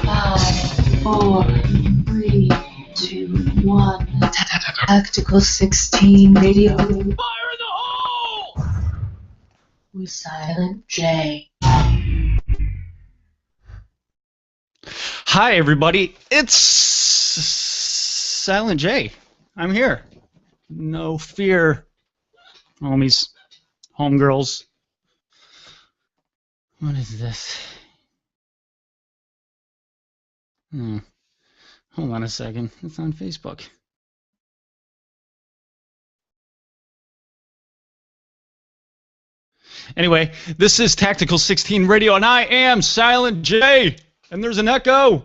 Five, four, three, two, one. Tactical 16 radio. Fire in the hole! With Silent J. Hi, everybody. It's Silent J. I'm here. No fear, homies, homegirls. What is this? Hold on a second. It's on Facebook. Anyway, this is Tactical 16 Radio, and I am Silent J. And there's an echo.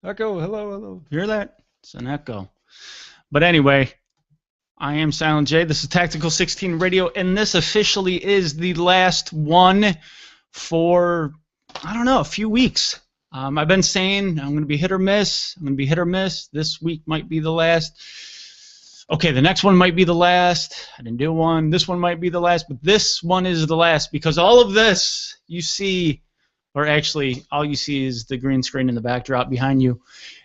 Echo, hello, hello. Hear that? It's an echo. But anyway, I am Silent J. This is Tactical 16 Radio, and this officially is the last one for, I don't know, a few weeks. I've been saying I'm going to be hit or miss. I'm going to be hit or miss. This week might be the last. Okay, the next one might be the last. I didn't do one. This one might be the last, but this one is the last because all of this you see, or actually all you see is the green screen in the backdrop behind you,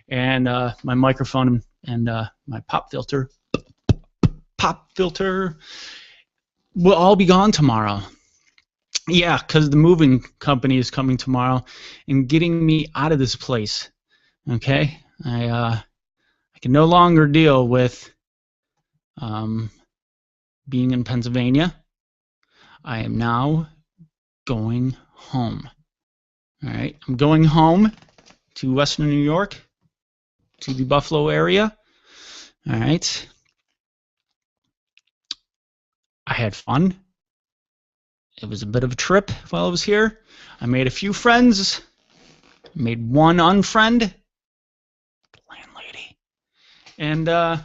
and my microphone and my pop filter will all be gone tomorrow. Yeah, because the moving company is coming tomorrow and getting me out of this place. Okay, I can no longer deal with being in Pennsylvania. I am now going home. All right, I'm going home to Western New York, to the Buffalo area. All right. I had fun. It was a bit of a trip while I was here. I made a few friends. Made one unfriend, the landlady. And other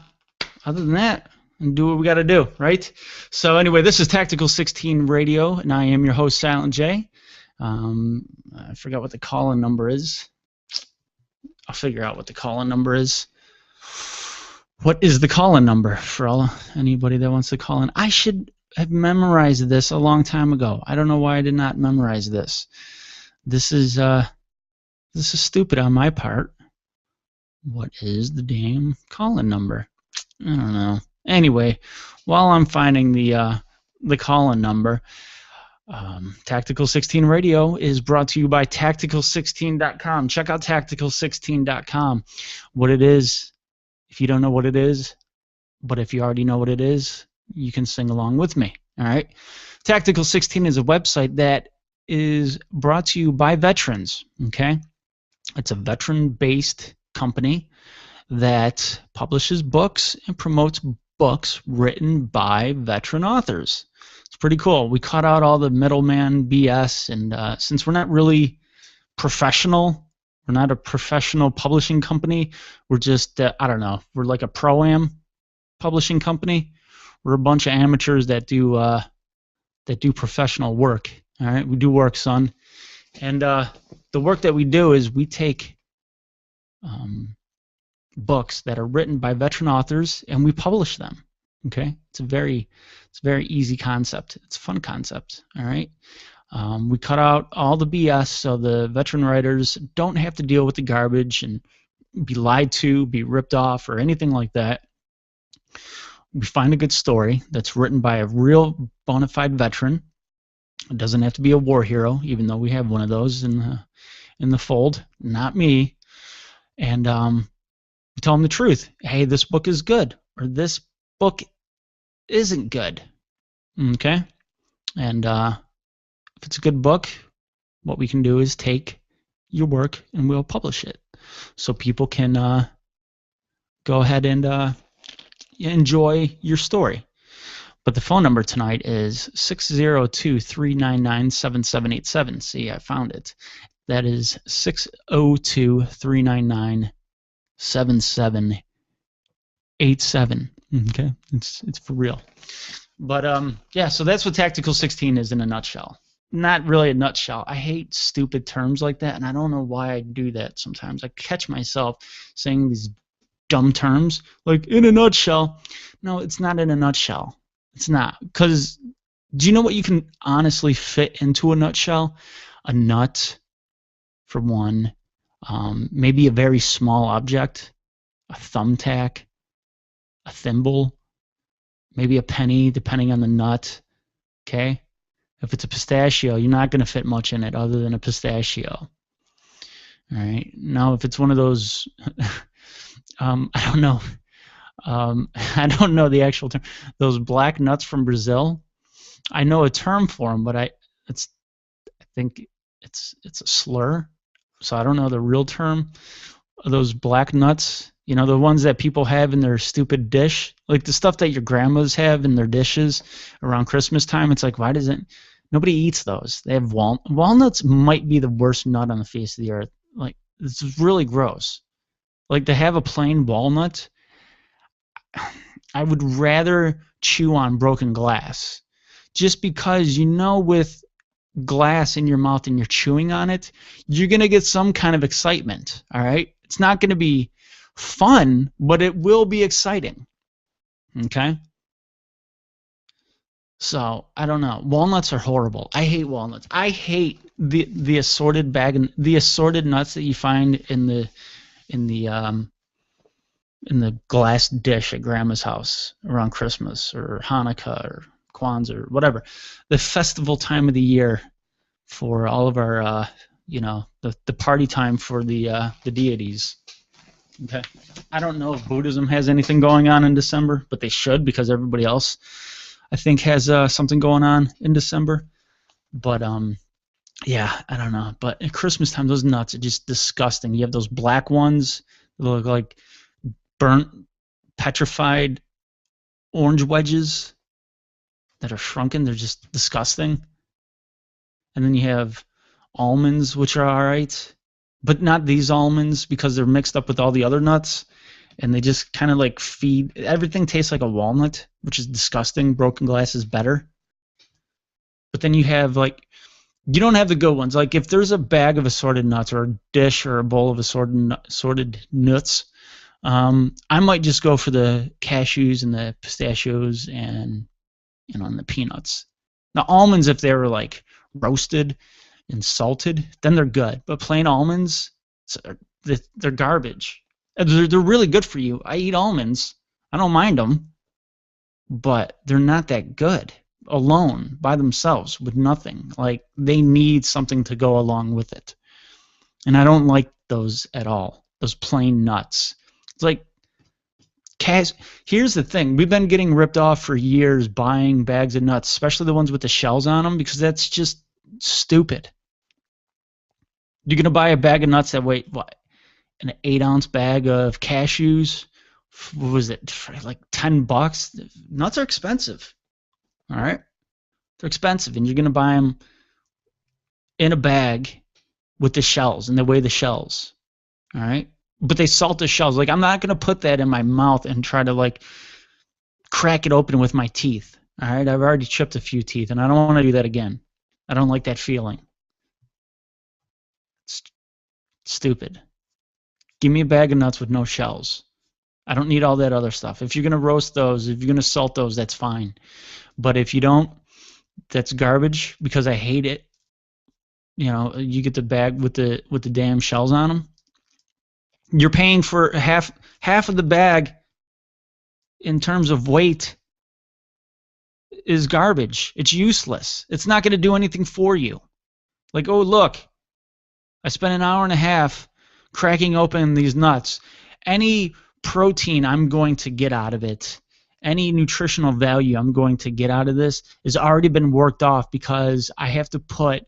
than that, do what we got to do, right? So anyway, this is Tactical 16 Radio, and I am your host, Silent J. I forgot what the call-in number is. I'll figure out what the call-in number is. What is the call-in number for anybody that wants to call in? I should have memorized this a long time ago. I don't know why I did not memorize this. This is stupid on my part. What is the damn call-in number? I don't know. Anyway, while I'm finding the call-in number, Tactical 16 Radio is brought to you by Tactical16.com. Check out Tactical16.com. What it is, if you don't know what it is, but if you already know what it is, you can sing along with me. All right. Tactical 16 is a website that is brought to you by veterans. Okay. It's a veteran-based company that publishes books and promotes books written by veteran authors. It's pretty cool. We cut out all the middleman BS, and since we're not really professional, we're not a professional publishing company. We're just, I don't know, we're like a pro-am publishing company. We're a bunch of amateurs that do professional work. All right, we do work, son. And the work that we do is we take books that are written by veteran authors and we publish them. Okay, it's a very easy concept. It's a fun concept. All right. We cut out all the BS so the veteran writers don't have to deal with the garbage and be lied to, be ripped off, or anything like that. We find a good story that's written by a real bona fide veteran. It doesn't have to be a war hero, even though we have one of those in the fold. Not me. And we tell them the truth. Hey, this book is good, or this book isn't good. Okay? And if it's a good book, what we can do is take your work and we'll publish it so people can go ahead and enjoy your story. But the phone number tonight is 602-399-7787. See, I found it. That is 602-399-7787. Okay, it's for real. But yeah, so that's what Tactical 16 is in a nutshell. not really a nutshell. I hate stupid terms like that, and I don't know why I do that sometimes. I catch myself saying these dumb terms, like in a nutshell. No, it's not in a nutshell. It's not. Because do you know what you can honestly fit into a nutshell? A nut, for one. Maybe a very small object, a thumbtack, a thimble, maybe a penny, depending on the nut. Okay? If it's a pistachio, you're not going to fit much in it other than a pistachio. All right. Now, if it's one of those, I don't know. I don't know the actual term. Those black nuts from Brazil. I know a term for them, but I think it's a slur. So I don't know the real term. Those black nuts, you know, the ones that people have in their stupid dish, like the stuff that your grandmas have in their dishes around Christmas time. It's like, why doesn't nobody eats those? They have walnuts might be the worst nut on the face of the earth. Like, it's really gross. Like, to have a plain walnut, I would rather chew on broken glass, just because, you know, with glass in your mouth and you're chewing on it, you're going to get some kind of excitement. All right, it's not going to be fun, but it will be exciting. Okay, so I don't know. Walnuts are horrible. I hate walnuts. I hate the assorted the assorted nuts that you find in the glass dish at Grandma's house around Christmas or Hanukkah or Kwanzaa or whatever, the festival time of the year for all of our, the party time for the deities. Okay, I don't know if Buddhism has anything going on in December, but they should, because everybody else, I think, has something going on in December. But yeah, I don't know. But at Christmas time, those nuts are just disgusting. You have those black ones that look like burnt, petrified orange wedges that are shrunken. They're just disgusting. And then you have almonds, which are all right, but not these almonds, because they're mixed up with all the other nuts, and they just kind of like feed. Everything tastes like a walnut, which is disgusting. Broken glass is better. But then you have, like, you don't have the good ones. Like, if there's a bag of assorted nuts or a dish or a bowl of assorted nuts, I might just go for the cashews and the pistachios and, and the peanuts. Now, almonds, if they were like roasted and salted, then they're good. But plain almonds, they're garbage. They're really good for you. I eat almonds. I don't mind them, but they're not that good alone by themselves with nothing. Like, they need something to go along with it. And I don't like those at all. Those plain nuts. It's like, here's the thing. We've been getting ripped off for years buying bags of nuts, especially the ones with the shells on them, because that's just stupid. You're going to buy a bag of nuts that weigh, what, an 8-ounce bag of cashews? What was it, for like $10? Nuts are expensive. All right? They're expensive, and you're going to buy them in a bag with the shells, and they weigh the shells. All right? But they salt the shells. Like, I'm not going to put that in my mouth and try to, like, crack it open with my teeth. All right? I've already chipped a few teeth, and I don't want to do that again. I don't like that feeling. It's stupid. Give me a bag of nuts with no shells. I don't need all that other stuff. If you're going to roast those, if you're going to salt those, that's fine. But if you don't, that's garbage, because I hate it. You know, you get the bag with the damn shells on them. You're paying for half of the bag in terms of weight is garbage. It's useless. It's not going to do anything for you. Like, oh, look, I spent an hour and a half cracking open these nuts. Any protein I'm going to get out of it, any nutritional value I'm going to get out of this has already been worked off, because I have to put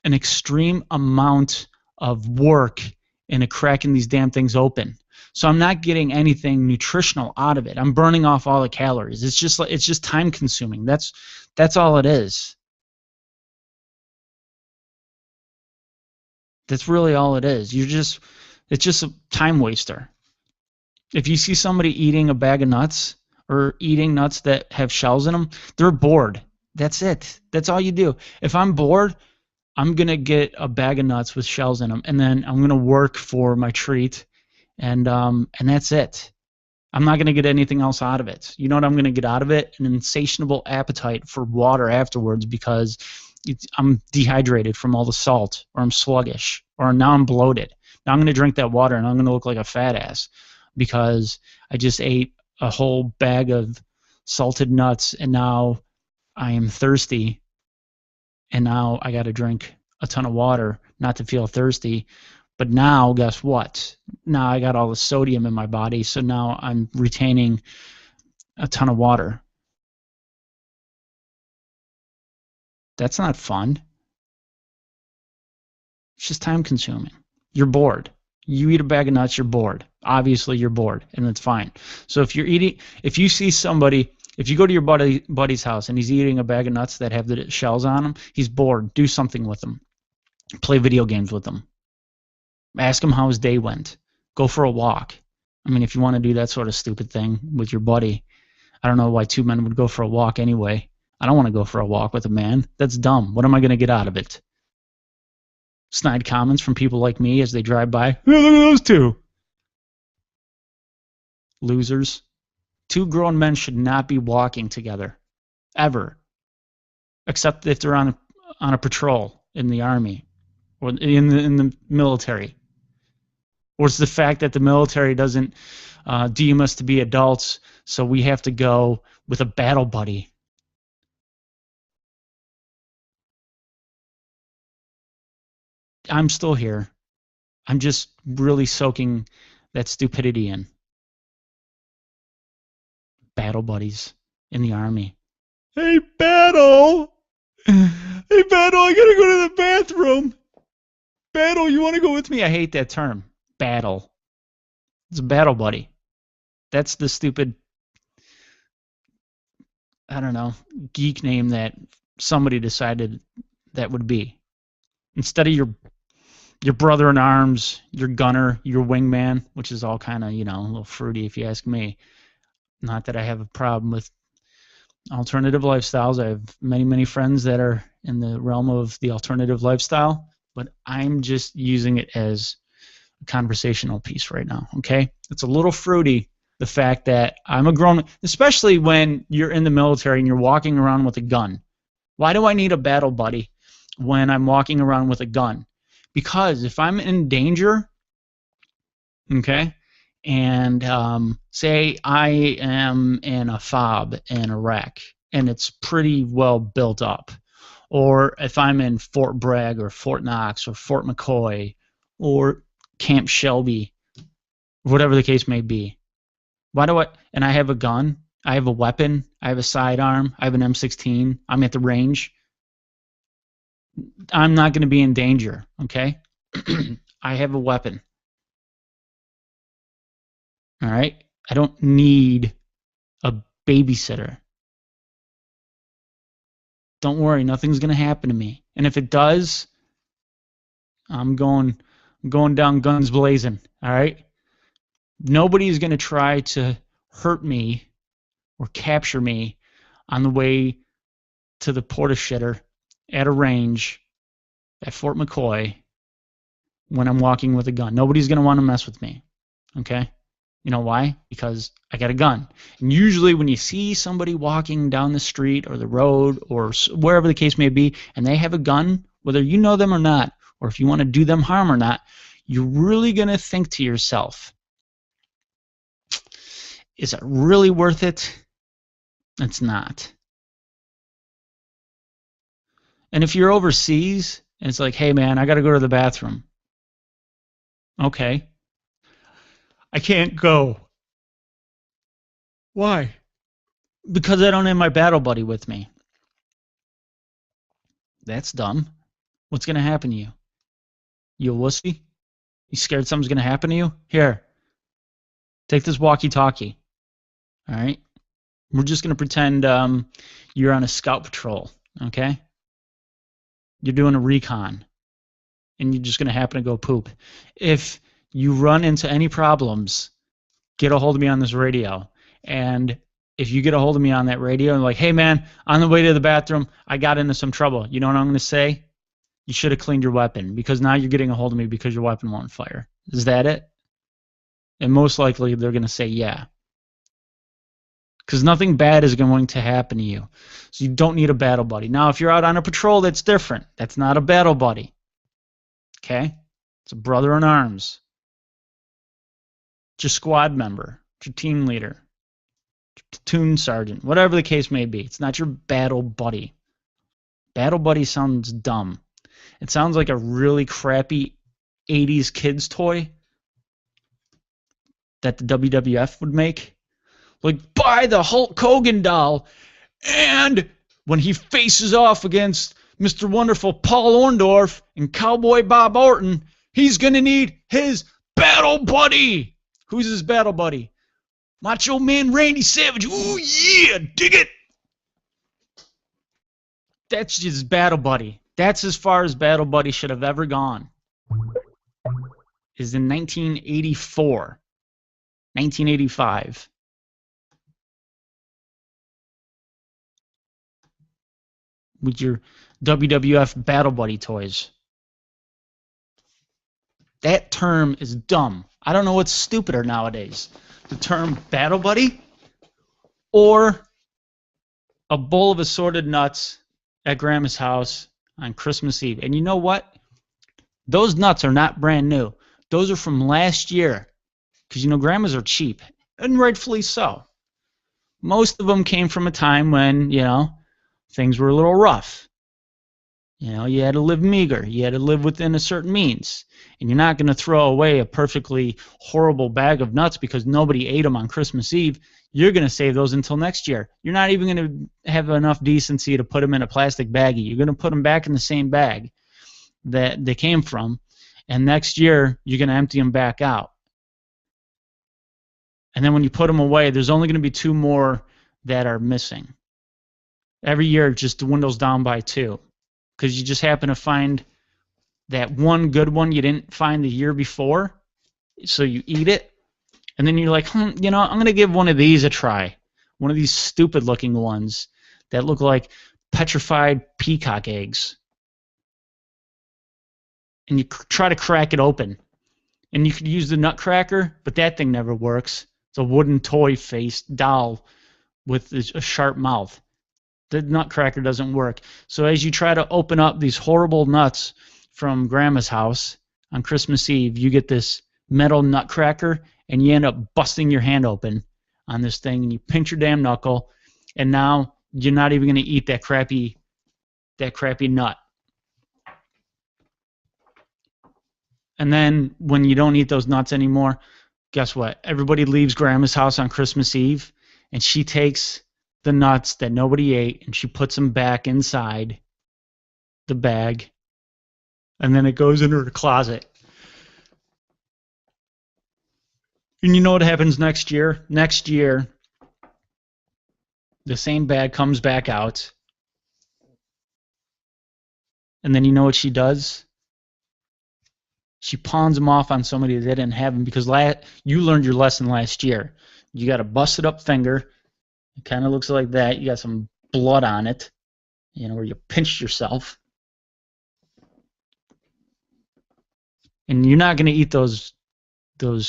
an extreme amount of work into cracking these damn things open. So I'm not getting anything nutritional out of it. I'm burning off all the calories. It's just time consuming. That's all it is. That's really all it is. It's just a time waster. If you see somebody eating a bag of nuts or eating nuts that have shells in them, they're bored. That's it. That's all you do. If I'm bored, I'm going to get a bag of nuts with shells in them, and then I'm going to work for my treat, and that's it. I'm not going to get anything else out of it. You know what I'm going to get out of it? An insatiable appetite for water afterwards because I'm dehydrated from all the salt, or I'm sluggish, or now I'm bloated. Now I'm going to drink that water, and I'm going to look like a fat ass because I just ate a whole bag of salted nuts, and now I am thirsty, and now I got to drink a ton of water not to feel thirsty. But now, guess what? Now I got all the sodium in my body, so now I'm retaining a ton of water. That's not fun. It's just time consuming. You're bored. You eat a bag of nuts, you're bored. Obviously, you're bored, and that's fine. So if you see somebody, if you go to your buddy's house and he's eating a bag of nuts that have the shells on them, he's bored. Do something with them. Play video games with them. Ask him how his day went. Go for a walk. I mean, if you want to do that sort of stupid thing with your buddy, I don't know why two men would go for a walk anyway. I don't want to go for a walk with a man. That's dumb. What am I going to get out of it? Snide comments from people like me as they drive by. Oh, look at those two. Losers. Two grown men should not be walking together. Ever. Except if they're on a patrol in the army or in the military. Or it's the fact that the military doesn't deem us to be adults, so we have to go with a battle buddy. I'm still here. I'm just really soaking that stupidity in. Battle buddies in the army. Hey, Battle! Hey, Battle, I gotta go to the bathroom. Battle, you want to go with me? I hate that term. Battle. It's a battle buddy. That's the stupid, I don't know, geek name that somebody decided that would be. Instead of your brother in arms, your gunner, your wingman, which is all kind of, a little fruity if you ask me. Not that I have a problem with alternative lifestyles. I have many, many friends that are in the realm of the alternative lifestyle, but I'm just using it as a conversational piece right now, okay? It's a little fruity, the fact that I'm a grown, especially when you're in the military and you're walking around with a gun. Why do I need a battle buddy when I'm walking around with a gun? Because if I'm in danger, okay, and say I am in a FOB in Iraq and it's pretty well built up, or if I'm in Fort Bragg or Fort Knox or Fort McCoy or Camp Shelby, whatever the case may be, and I have a gun, I have a weapon, I have a sidearm, I have an M16, I'm at the range, I'm not going to be in danger, okay? I have a weapon. All right? I don't need a babysitter. Don't worry, nothing's going to happen to me. And if it does, I'm going down guns blazing, all right? Nobody's going to try to hurt me or capture me on the way to the Porta-Shitter at a range at Fort McCoy when I'm walking with a gun. Nobody's going to want to mess with me, okay? You know why? Because I got a gun. And usually when you see somebody walking down the street or the road or wherever the case may be, and they have a gun, whether you know them or not, or if you want to do them harm or not, you're really going to think to yourself, is it really worth it? It's not. And if you're overseas, and it's like, hey man, I got to go to the bathroom. Okay. I can't go. Why? Because I don't have my battle buddy with me. That's dumb. What's going to happen to you? You a wussy? You scared something's going to happen to you? Here. Take this walkie-talkie. All right? We're just going to pretend you're on a scout patrol, okay? You're doing a recon, and you're just going to happen to go poop. If you run into any problems, get a hold of me on this radio, and if you get a hold of me on that radio and like, hey man, on the way to the bathroom, I got into some trouble. You know what I'm going to say? You should have cleaned your weapon, because now you're getting a hold of me because your weapon won't fire. Is that it? And most likely they're going to say yeah. Because nothing bad is going to happen to you. So you don't need a battle buddy. Now, if you're out on a patrol, that's different. That's not a battle buddy. Okay? It's a brother in arms. It's your squad member. It's your team leader. It's your platoon sergeant. Whatever the case may be. It's not your battle buddy. Battle buddy sounds dumb. It sounds like a really crappy 80s kids toy that the WWF would make. Like, buy the Hulk Hogan doll, and when he faces off against Mr. Wonderful Paul Orndorff and Cowboy Bob Orton, he's going to need his battle buddy. Who's his battle buddy? Macho Man Randy Savage. Ooh, yeah, dig it. That's his battle buddy. That's as far as battle buddy should have ever gone. Is in 1984, 1985. With your WWF Battle Buddy toys. That term is dumb. I don't know what's stupider nowadays. The term Battle Buddy or a bowl of assorted nuts at Grandma's house on Christmas Eve. And you know what? Those nuts are not brand new. Those are from last year. Because, you know, Grandmas are cheap. And rightfully so. Most of them came from a time when, you know, things were a little rough. You know, you had to live meager. You had to live within a certain means. And you're not going to throw away a perfectly horrible bag of nuts because nobody ate them on Christmas Eve. You're going to save those until next year. You're not even going to have enough decency to put them in a plastic baggie. You're going to put them back in the same bag that they came from. And next year, you're going to empty them back out. And then when you put them away, there's only going to be 2 more that are missing. Every year, it just dwindles down by 2. Because you just happen to find that one good one you didn't find the year before. So you eat it. And then you're like, you know, I'm going to give one of these a try. One of these stupid looking ones that look like petrified peacock eggs. And you try to crack it open. And you could use the nutcracker, but that thing never works. It's a wooden toy-faced doll with a sharp mouth. The nutcracker doesn't work. So as you try to open up these horrible nuts from Grandma's house on Christmas Eve, you get this metal nutcracker, and you end up busting your hand open on this thing, and you pinch your damn knuckle, and now you're not even going to eat that crappy nut. And then when you don't eat those nuts anymore, guess what? Everybody leaves Grandma's house on Christmas Eve, and she takes the nuts that nobody ate, and she puts them back inside the bag, and then it goes into her closet. And you know what happens next year? Next year, the same bag comes back out, and then you know what she does? She pawns them off on somebody that didn't have them, because you learned your lesson last year. You got a busted up finger. It kind of looks like that. You got some blood on it, you know, where you pinched yourself. And you're not going to eat those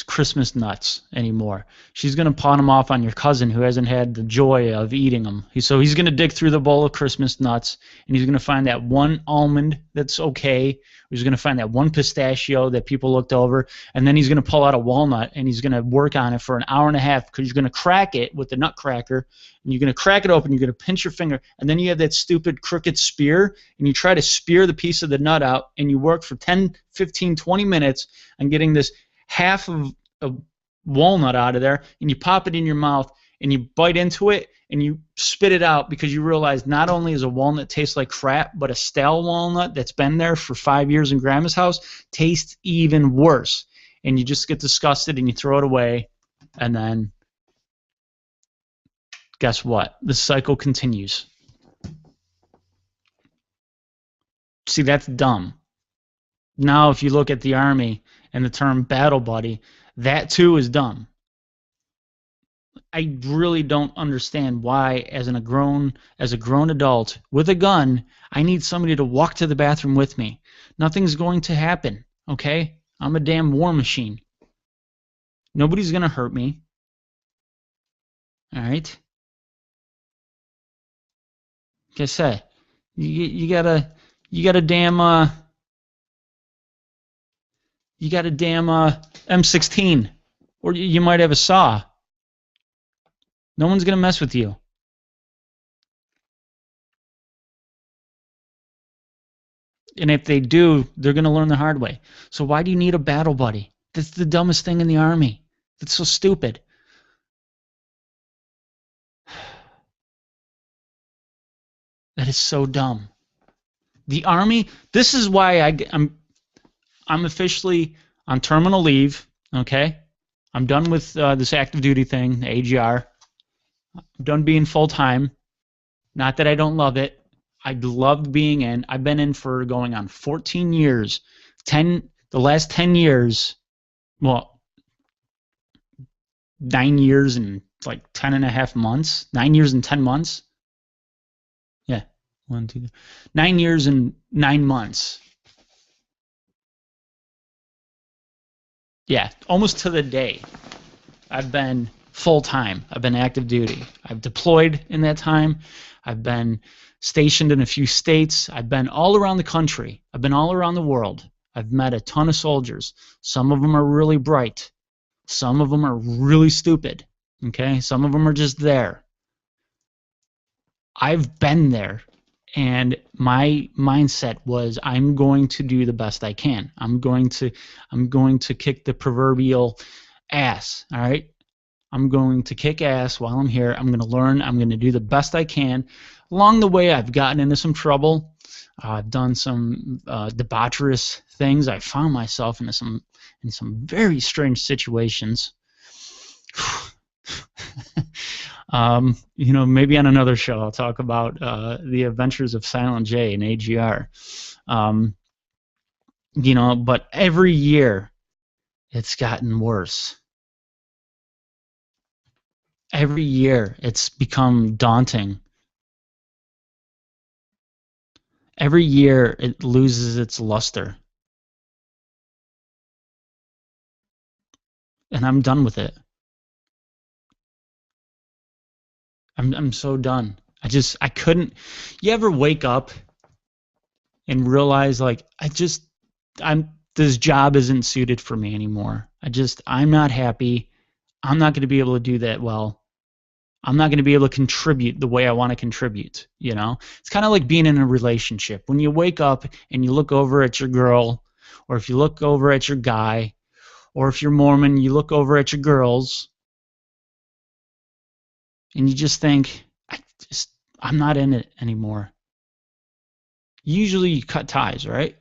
Christmas nuts anymore. She's going to pawn them off on your cousin who hasn't had the joy of eating them. So he's going to dig through the bowl of Christmas nuts, and he's going to find that one almond that's okay. He's going to find that one pistachio that people looked over, and then he's going to pull out a walnut, and he's going to work on it for an hour and a half, because you're going to crack it with the nutcracker, and you're going to crack it open, you're going to pinch your finger, and then you have that stupid crooked spear, and you try to spear the piece of the nut out, and you work for 10, 15, 20 minutes on getting this half of a walnut out of there, and you pop it in your mouth, and you bite into it, and you spit it out, because you realize not only does a walnut taste like crap, but a stale walnut that's been there for 5 years in Grandma's house tastes even worse. And you just get disgusted, and you throw it away, and then guess what? The cycle continues. See, that's dumb. Now, if you look at the Army and the term battle buddy, that too is dumb. I really don't understand why, as a grown adult with a gun, I need somebody to walk to the bathroom with me. Nothing's going to happen, okay? I'm a damn war machine. Nobody's gonna hurt me. All right? Like I said, you got a damn M16, or you might have a saw. No one's gonna mess with you. And if they do, they're gonna learn the hard way. So why do you need a battle buddy? That's the dumbest thing in the Army. That's so stupid. That is so dumb. The Army. This is why I'm officially on terminal leave. Okay, I'm done with this active duty thing, the AGR. I'm done being full time. Not that I don't love it. I loved being in. I've been in for going on 14 years. The last 10 years. Well, 9 years and like 10 and a half months. 9 years and 10 months. Yeah, 1, 2, 9 years and 9 months. Yeah, almost to the day. I've been full time. I've been active duty. I've deployed in that time. I've been stationed in a few states. I've been all around the country. I've been all around the world. I've met a ton of soldiers. Some of them are really bright. Some of them are really stupid. Okay? Some of them are just there. I've been there. And my mindset was, I'm going to do the best I can. I'm going to kick the proverbial ass. All right? I'm going to kick ass while I'm here. I'm going to learn. I'm going to do the best I can. Along the way, I've gotten into some trouble. I've done some debaucherous things. I found myself in some very strange situations. Maybe on another show I'll talk about the adventures of Silent J and AGR. But every year it's gotten worse. Every year it's become daunting. Every year it loses its luster. And I'm done with it. I'm so done. I couldn't. You ever wake up and realize, like, this job isn't suited for me anymore. I'm not happy. I'm not going to be able to do that well. I'm not going to be able to contribute the way I want to contribute. It's kind of like being in a relationship. When you wake up and you look over at your girl, or if you look over at your guy, or if you're Mormon, you look over at your girls, and you just think, I'm not in it anymore. Usually you cut ties, right?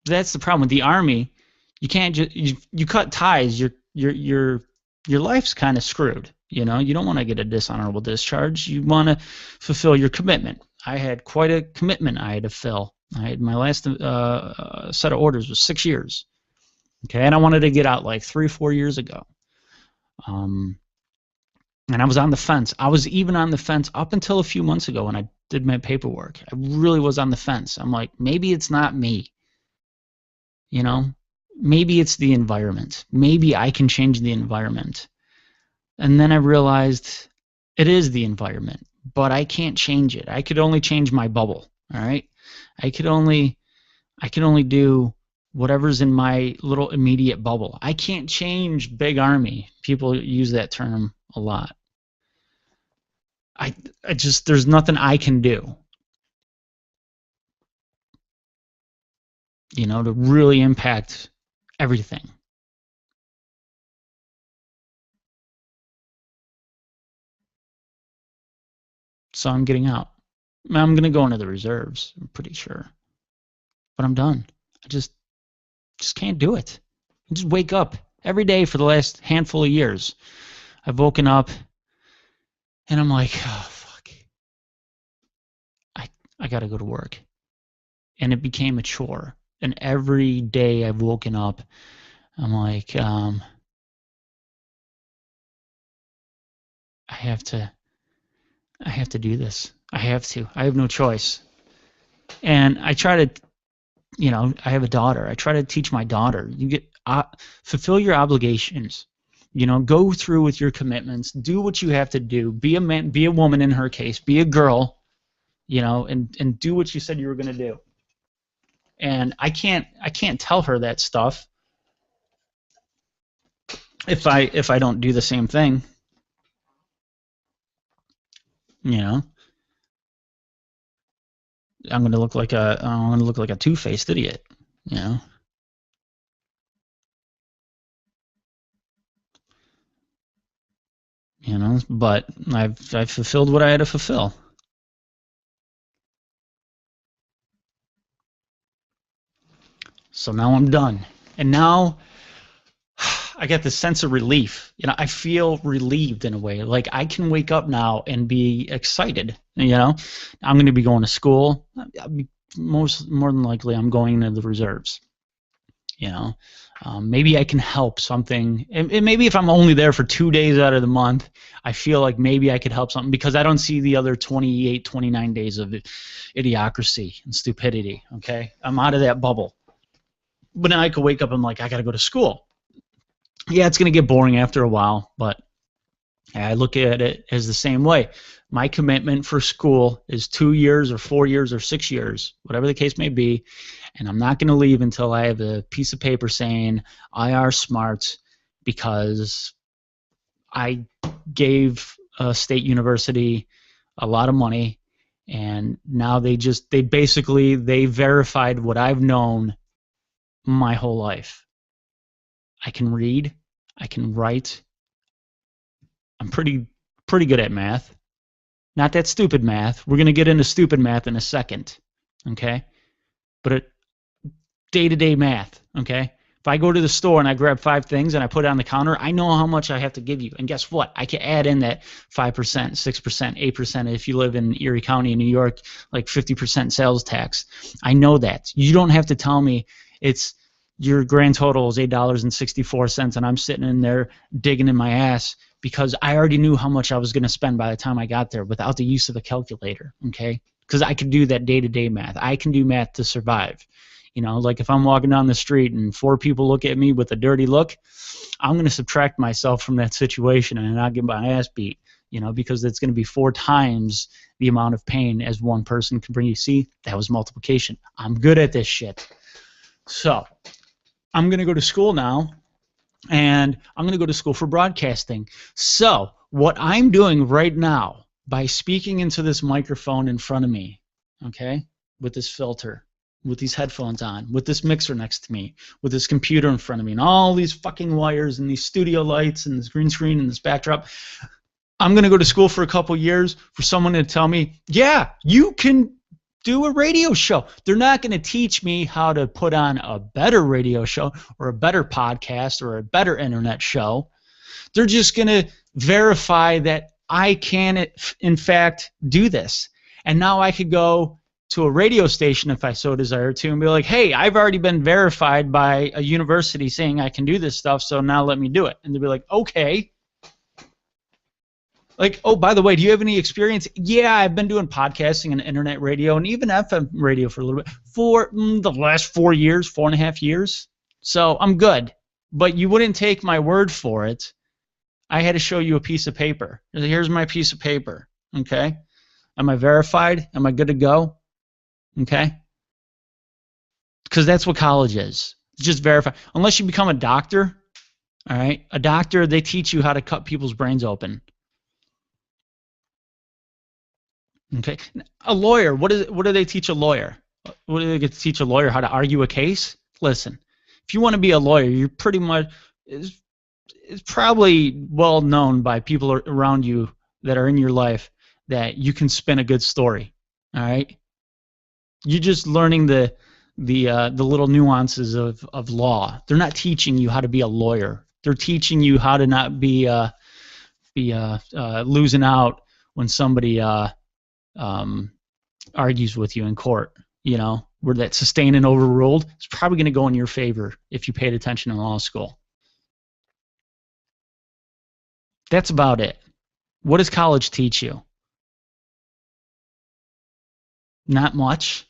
That's the problem with the Army. You can't just you cut ties. Your life's kind of screwed. You don't want to get a dishonorable discharge. You want to fulfill your commitment. I had quite a commitment I had to fill. My last set of orders was 6 years. Okay, and I wanted to get out like 3 or 4 years ago. And I was on the fence. I was even on the fence up until a few months ago when I did my paperwork. I really was on the fence. I'm like, maybe it's not me. Maybe it's the environment. Maybe I can change the environment. And then I realized it is the environment, but I can't change it. I could only change my bubble. All right. I can only do whatever's in my little immediate bubble. I can't change big army. People use that term a lot. There's nothing I can do, to really impact everything. So I'm getting out. I'm going to go into the reserves, I'm pretty sure. But I'm done. I just can't do it. I just wake up every day for the last handful of years. I've woken up and I'm like, oh, fuck. I got to go to work. And it became a chore. And every day I've woken up, I'm like, have to do this. I have to. I have no choice. And I try to, I have a daughter. I try to teach my daughter. You get fulfill your obligations. Go through with your commitments. Do what you have to do. Be a man. Be a woman in her case. Be a girl. And do what you said you were going to do. And I can't tell her that stuff if I don't do the same thing. I'm going to look like a two-faced idiot. But I've fulfilled what I had to fulfill. So now I'm done. And now I get this sense of relief. I feel relieved in a way. Like I can wake up now and be excited. I'm going to be going to school. More than likely, I'm going to the reserves. Maybe I can help something. And maybe if I'm only there for 2 days out of the month, I feel like maybe I could help something because I don't see the other 28, 29 days of idiocracy and stupidity. Okay, I'm out of that bubble. But now I could wake up and I'm like, I got to go to school. Yeah, it's going to get boring after a while, but I look at it as the same way. My commitment for school is 2 years or 4 years or 6 years, whatever the case may be, and I'm not going to leave until I have a piece of paper saying IR Smart because I gave a state university a lot of money, and now they verified what I've known my whole life. I can read, I can write. I'm pretty good at math. Not that stupid math. We're going to get into stupid math in a second, okay? But day-to-day math, okay? If I go to the store and I grab 5 things and I put it on the counter, I know how much I have to give you. And guess what? I can add in that 5%, 6%, 8% if you live in Erie County in New York, like 50% sales tax. I know that. You don't have to tell me it's your grand total is $8.64 and I'm sitting in there digging in my ass because I already knew how much I was going to spend by the time I got there without the use of a calculator, okay? Because I could do that day-to-day math. I can do math to survive. Like if I'm walking down the street and 4 people look at me with a dirty look, I'm going to subtract myself from that situation and not get my ass beat, because it's going to be 4 times the amount of pain as one person can bring you. See, that was multiplication. I'm good at this shit. So I'm going to go to school now, and I'm going to go to school for broadcasting. So what I'm doing right now by speaking into this microphone in front of me, okay, with this filter, with these headphones on, with this mixer next to me, with this computer in front of me, and all these fucking wires and these studio lights and this green screen and this backdrop, I'm going to go to school for a couple years for someone to tell me, yeah, you can do a radio show. They're not going to teach me how to put on a better radio show or a better podcast or a better internet show. They're just going to verify that I can, in fact, do this. And now I could go to a radio station if I so desire to and be like, hey, I've already been verified by a university saying I can do this stuff, so now let me do it. And they'll be like, okay. Like, oh, by the way, do you have any experience? Yeah, I've been doing podcasting and internet radio and even FM radio for a little bit for the last 4 years, 4.5 years. So I'm good. But you wouldn't take my word for it. I had to show you a piece of paper. Here's my piece of paper. Okay? Am I verified? Am I good to go? Okay? Because that's what college is. It's just verify. Unless you become a doctor, all right? A doctor, they teach you how to cut people's brains open. Okay, a lawyer. What do they teach a lawyer? What do they get to teach a lawyer? How to argue a case? Listen, if you want to be a lawyer, you're pretty much it's probably well known by people around you that are in your life that you can spin a good story. All right, you're just learning the little nuances of law. They're not teaching you how to be a lawyer. They're teaching you how to not be losing out when somebody argues with you in court, where that sustained and overruled, it's probably going to go in your favor if you paid attention in law school. That's about it. What does college teach you? Not much.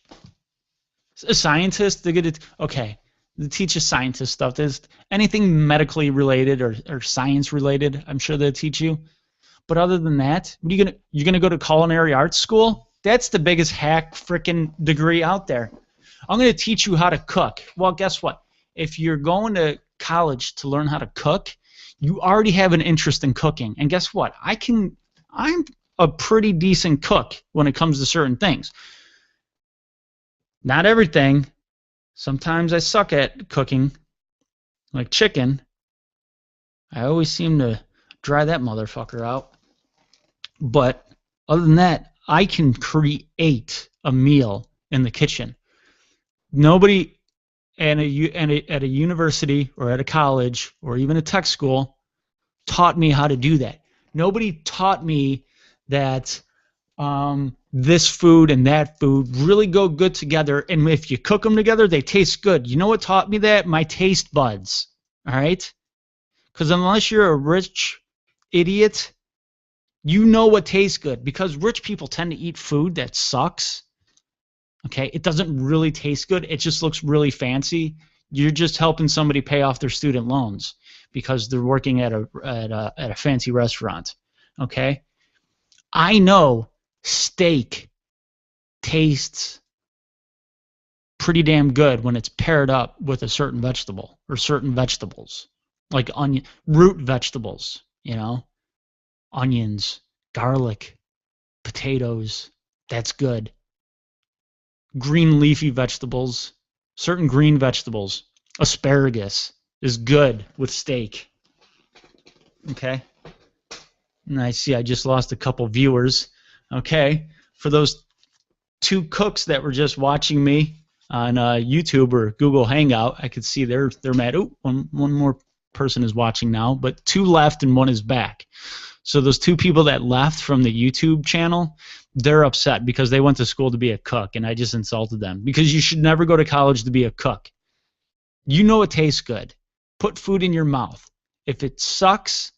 A scientist, they're good at, okay, they teach you scientist stuff. There's anything medically related or science related, I'm sure they'll teach you. But other than that, what are you're gonna go to culinary arts school? That's the biggest hack freaking degree out there. I'm gonna teach you how to cook. Well, guess what? If you're going to college to learn how to cook, you already have an interest in cooking. And guess what? I'm a pretty decent cook when it comes to certain things. Not everything. Sometimes I suck at cooking, like chicken. I always seem to dry that motherfucker out. But other than that, I can create a meal in the kitchen. Nobody at a university or at a college or even a tech school taught me how to do that. Nobody taught me that this food and that food really go good together, and if you cook them together, they taste good. You know what taught me that? My taste buds. All right? Because unless you're a rich idiot, you know what tastes good. Because rich people tend to eat food that sucks. Okay? It doesn't really taste good. It just looks really fancy. You're just helping somebody pay off their student loans because they're working at a fancy restaurant. Okay? I know steak tastes pretty damn good when it's paired up with a certain vegetable or certain vegetables, like root vegetables, onions, garlic, potatoes. That's good. Green leafy vegetables, certain green vegetables, asparagus is good with steak. Okay? And I see I just lost a couple viewers. Okay, for those 2 cooks that were just watching me on YouTube or Google Hangout, I could see they're mad. Oh, one more person is watching now, but 2 left and 1 is back. So those 2 people that left from the YouTube channel, they're upset because they went to school to be a cook, and I just insulted them. Because you should never go to college to be a cook. You know it tastes good. Put food in your mouth. If it sucks,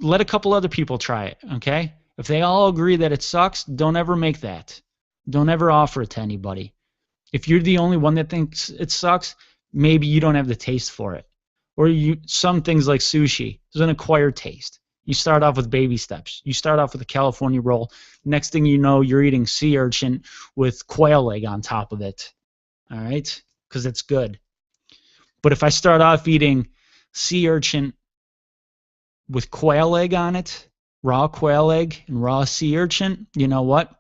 let a couple other people try it, okay? If they all agree that it sucks, don't ever make that. Don't ever offer it to anybody. If you're the only one that thinks it sucks, maybe you don't have the taste for it. Or some things like sushi, there's an acquired taste. You start off with baby steps. You start off with a California roll. Next thing you know, you're eating sea urchin with quail egg on top of it. All right? Because it's good. But if I start off eating sea urchin with quail egg on it, raw quail egg and raw sea urchin, you know what?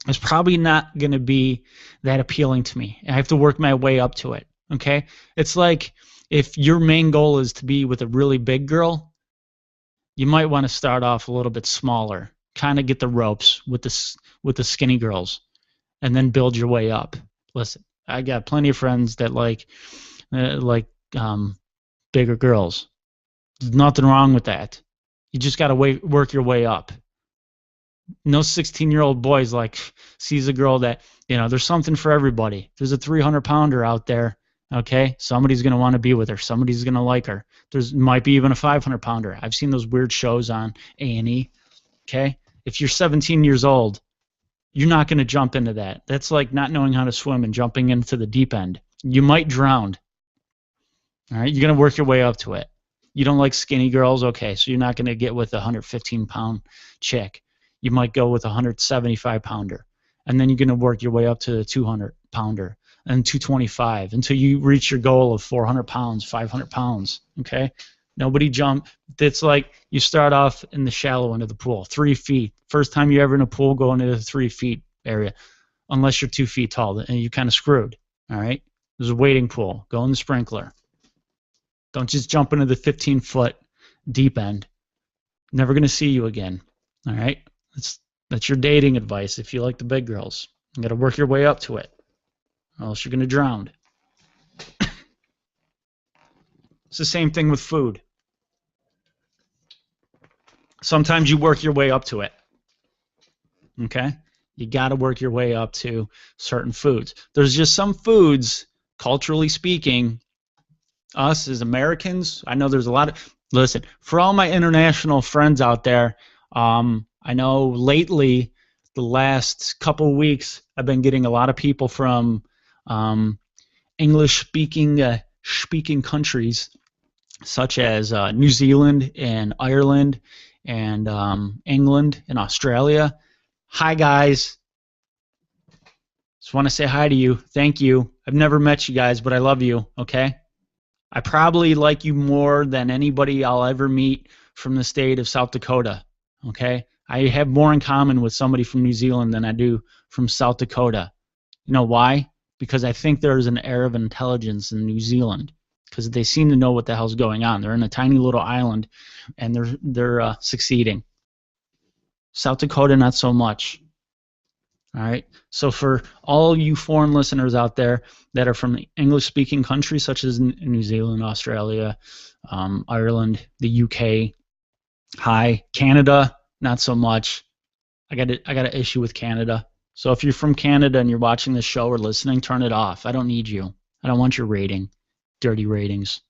It's probably not going to be that appealing to me. I have to work my way up to it, okay? It's like if your main goal is to be with a really big girl, you might want to start off a little bit smaller, kind of get the ropes with the skinny girls, and then build your way up. Listen, I got plenty of friends that like bigger girls. There's nothing wrong with that. You just got to work your way up. No 16-year-old boy's like sees a girl that, there's something for everybody. There's a 300-pounder out there, okay? Somebody's going to want to be with her. Somebody's going to like her. There's might be even a 500-pounder. I've seen those weird shows on A&E, okay? If you're 17 years old, you're not going to jump into that. That's like not knowing how to swim and jumping into the deep end. You might drown, all right? You're going to work your way up to it. You don't like skinny girls? Okay, so you're not going to get with a 115-pound chick. You might go with a 175-pounder. And then you're going to work your way up to the 200-pounder and 225 until you reach your goal of 400 pounds, 500 pounds, okay? Nobody jump. It's like you start off in the shallow end of the pool, 3 feet. First time you're ever in a pool, go into the 3 feet area, unless you're 2 feet tall, and you're kind of screwed, all right? There's a wading pool. Go in the sprinkler. Don't just jump into the 15-foot deep end. Never going to see you again. All right? That's your dating advice if you like the big girls. You got to work your way up to it, or else you're going to drown. It's the same thing with food. Sometimes you work your way up to it. Okay? You got to work your way up to certain foods. There's just some foods, culturally speaking, us as Americans, I know there's a lot of, Listen, for all my international friends out there, I know lately, the last couple weeks, I've been getting a lot of people from English-speaking countries such as New Zealand and Ireland and England and Australia. Hi, guys. Just want to say hi to you. Thank you. I've never met you guys, but I love you, okay? I probably like you more than anybody I'll ever meet from the state of South Dakota, okay? I have more in common with somebody from New Zealand than I do from South Dakota. You know why? Because I think there's an air of intelligence in New Zealand, because they seem to know what the hell's going on. They're in a tiny little island, and they're succeeding. South Dakota, not so much. All right. So for all you foreign listeners out there that are from English-speaking countries such as New Zealand, Australia, Ireland, the UK, hi. Canada, not so much. I got an issue with Canada. So if you're from Canada and you're watching this show or listening, turn it off. I don't need you. I don't want your rating. Dirty ratings.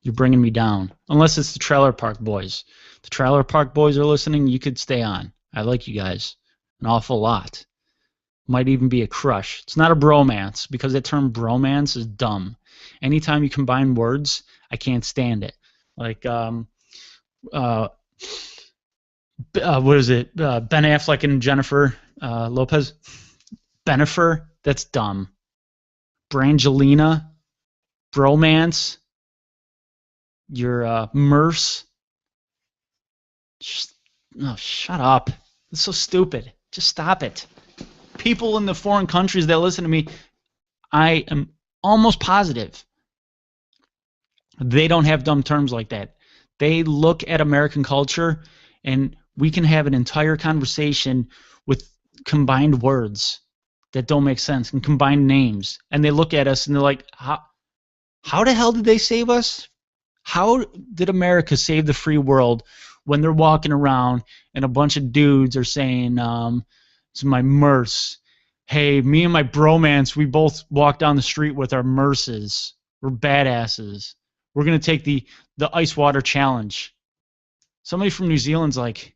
You're bringing me down. Unless it's the Trailer Park Boys. The Trailer Park Boys are listening, you could stay on. I like you guys an awful lot. Might even be a crush. It's not a bromance, because the term bromance is dumb. Anytime you combine words, I can't stand it. Like, what is it? Ben Affleck and Jennifer Lopez? Benifer? That's dumb. Brangelina? Bromance? Your Merce? Oh, shut up. It's so stupid. Just stop it. People in the foreign countries that listen to me, I am almost positive they don't have dumb terms like that. They look at American culture, and we can have an entire conversation with combined words that don't make sense and combined names. And they look at us and they're like, how the hell did they save us? How did America save the free world when they're walking around and a bunch of dudes are saying, it's my Merce. Hey, me and my bromance, we both walk down the street with our Merces. We're badasses. We're going to take the ice water challenge. Somebody from New Zealand's like,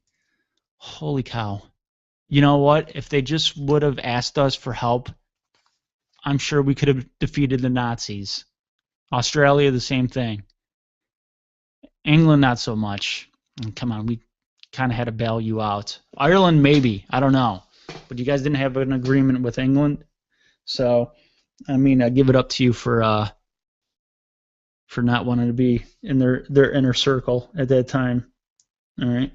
holy cow. You know what? If they just would have asked us for help, I'm sure we could have defeated the Nazis. Australia, the same thing. England, not so much. Come on, we kind of had to bail you out. Ireland, maybe. I don't know. But you guys didn't have an agreement with England. So, I mean, I give it up to you for not wanting to be in their inner circle at that time. All right?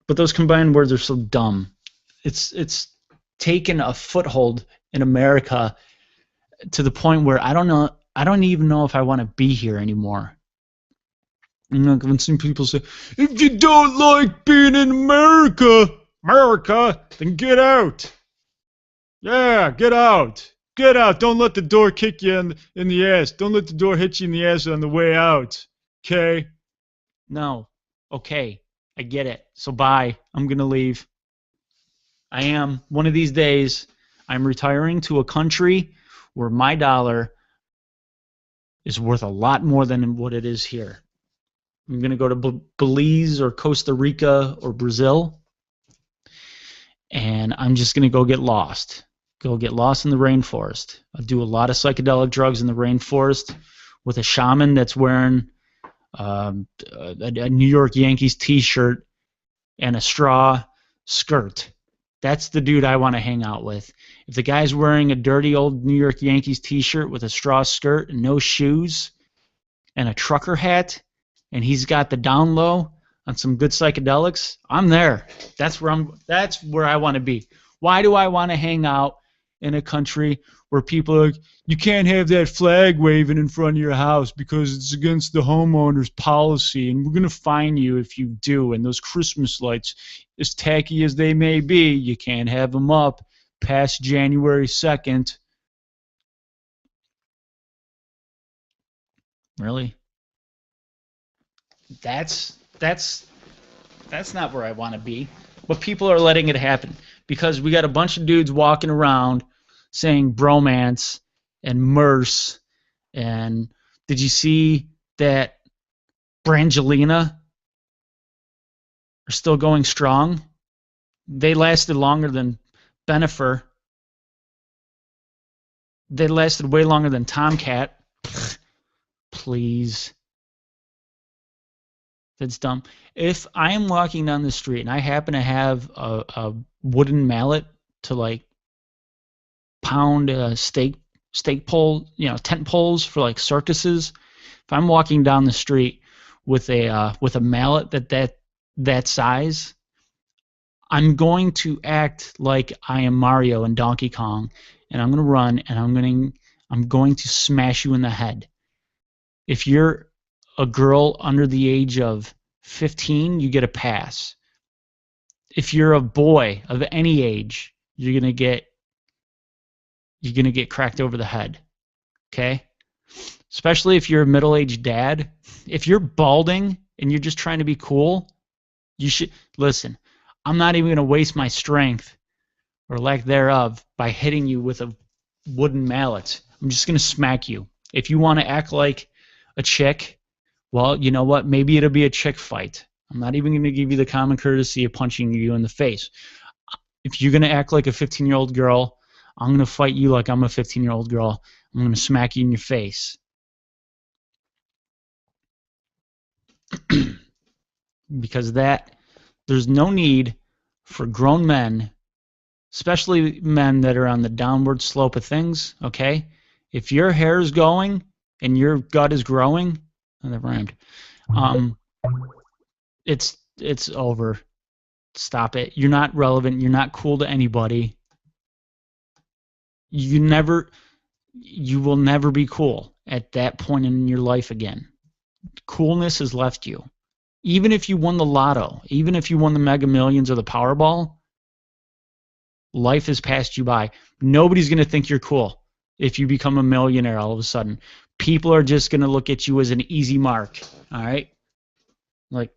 But those combined words are so dumb. It's taken a foothold in America to the point where I don't even know if I want to be here anymore. You know, when some people say, if you don't like being in America, then get out. Yeah, get out. Get out. Don't let the door kick you in the ass. Don't let the door hit you in the ass on the way out. Okay? No. Okay. I get it. So bye. I'm going to leave. I am. One of these days, I'm retiring to a country where my dollar is worth a lot more than what it is here. I'm going to go to Belize or Costa Rica or Brazil, and I'm just going to go get lost. Go get lost in the rainforest. I'll do a lot of psychedelic drugs in the rainforest with a shaman that's wearing a New York Yankees t-shirt and a straw skirt. That's the dude I want to hang out with. If the guy's wearing a dirty old New York Yankees t-shirt with a straw skirt and no shoes and a trucker hat, and he's got the down low on some good psychedelics, I'm there. That's where I want to be. Why do I want to hang out in a country where people are like, you can't have that flag waving in front of your house because it's against the homeowner's policy, and we're going to fine you if you do, and those Christmas lights, as tacky as they may be, you can't have them up past January 2nd. Really? That's not where I want to be. But people are letting it happen because we got a bunch of dudes walking around saying bromance and Merce. And did you see that Brangelina are still going strong. They lasted longer than Benifer. They lasted way longer than Tomcat. Please. That's dumb. If I am walking down the street and I happen to have a wooden mallet to like pound steak pole, tent poles for like circuses. If I'm walking down the street with a mallet that size, I'm going to act like I am Mario and Donkey Kong, and I'm going to run and I'm going to smash you in the head. If you're a girl under the age of 15, you get a pass. If you're a boy of any age, you're gonna get cracked over the head. Okay? Especially if you're a middle-aged dad. If you're balding and you're just trying to be cool, you should listen. I'm not even gonna waste my strength or lack thereof by hitting you with a wooden mallet. I'm just gonna smack you. If you want to act like a chick, well, you know what? Maybe it'll be a chick fight. I'm not even going to give you the common courtesy of punching you in the face. If you're going to act like a 15-year-old girl, I'm going to fight you like I'm a 15-year-old girl. I'm going to smack you in your face. Because there's no need for grown men, especially men that are on the downward slope of things, okay? If your hair is going and your gut is growing, that rhymed. It's over. Stop it. You're not relevant. You're not cool to anybody. You will never be cool at that point in your life again. Coolness has left you. Even if you won the lotto, even if you won the Mega Millions or the Powerball, life has passed you by. Nobody's going to think you're cool if you become a millionaire all of a sudden. People are just going to look at you as an easy mark, all right? Like,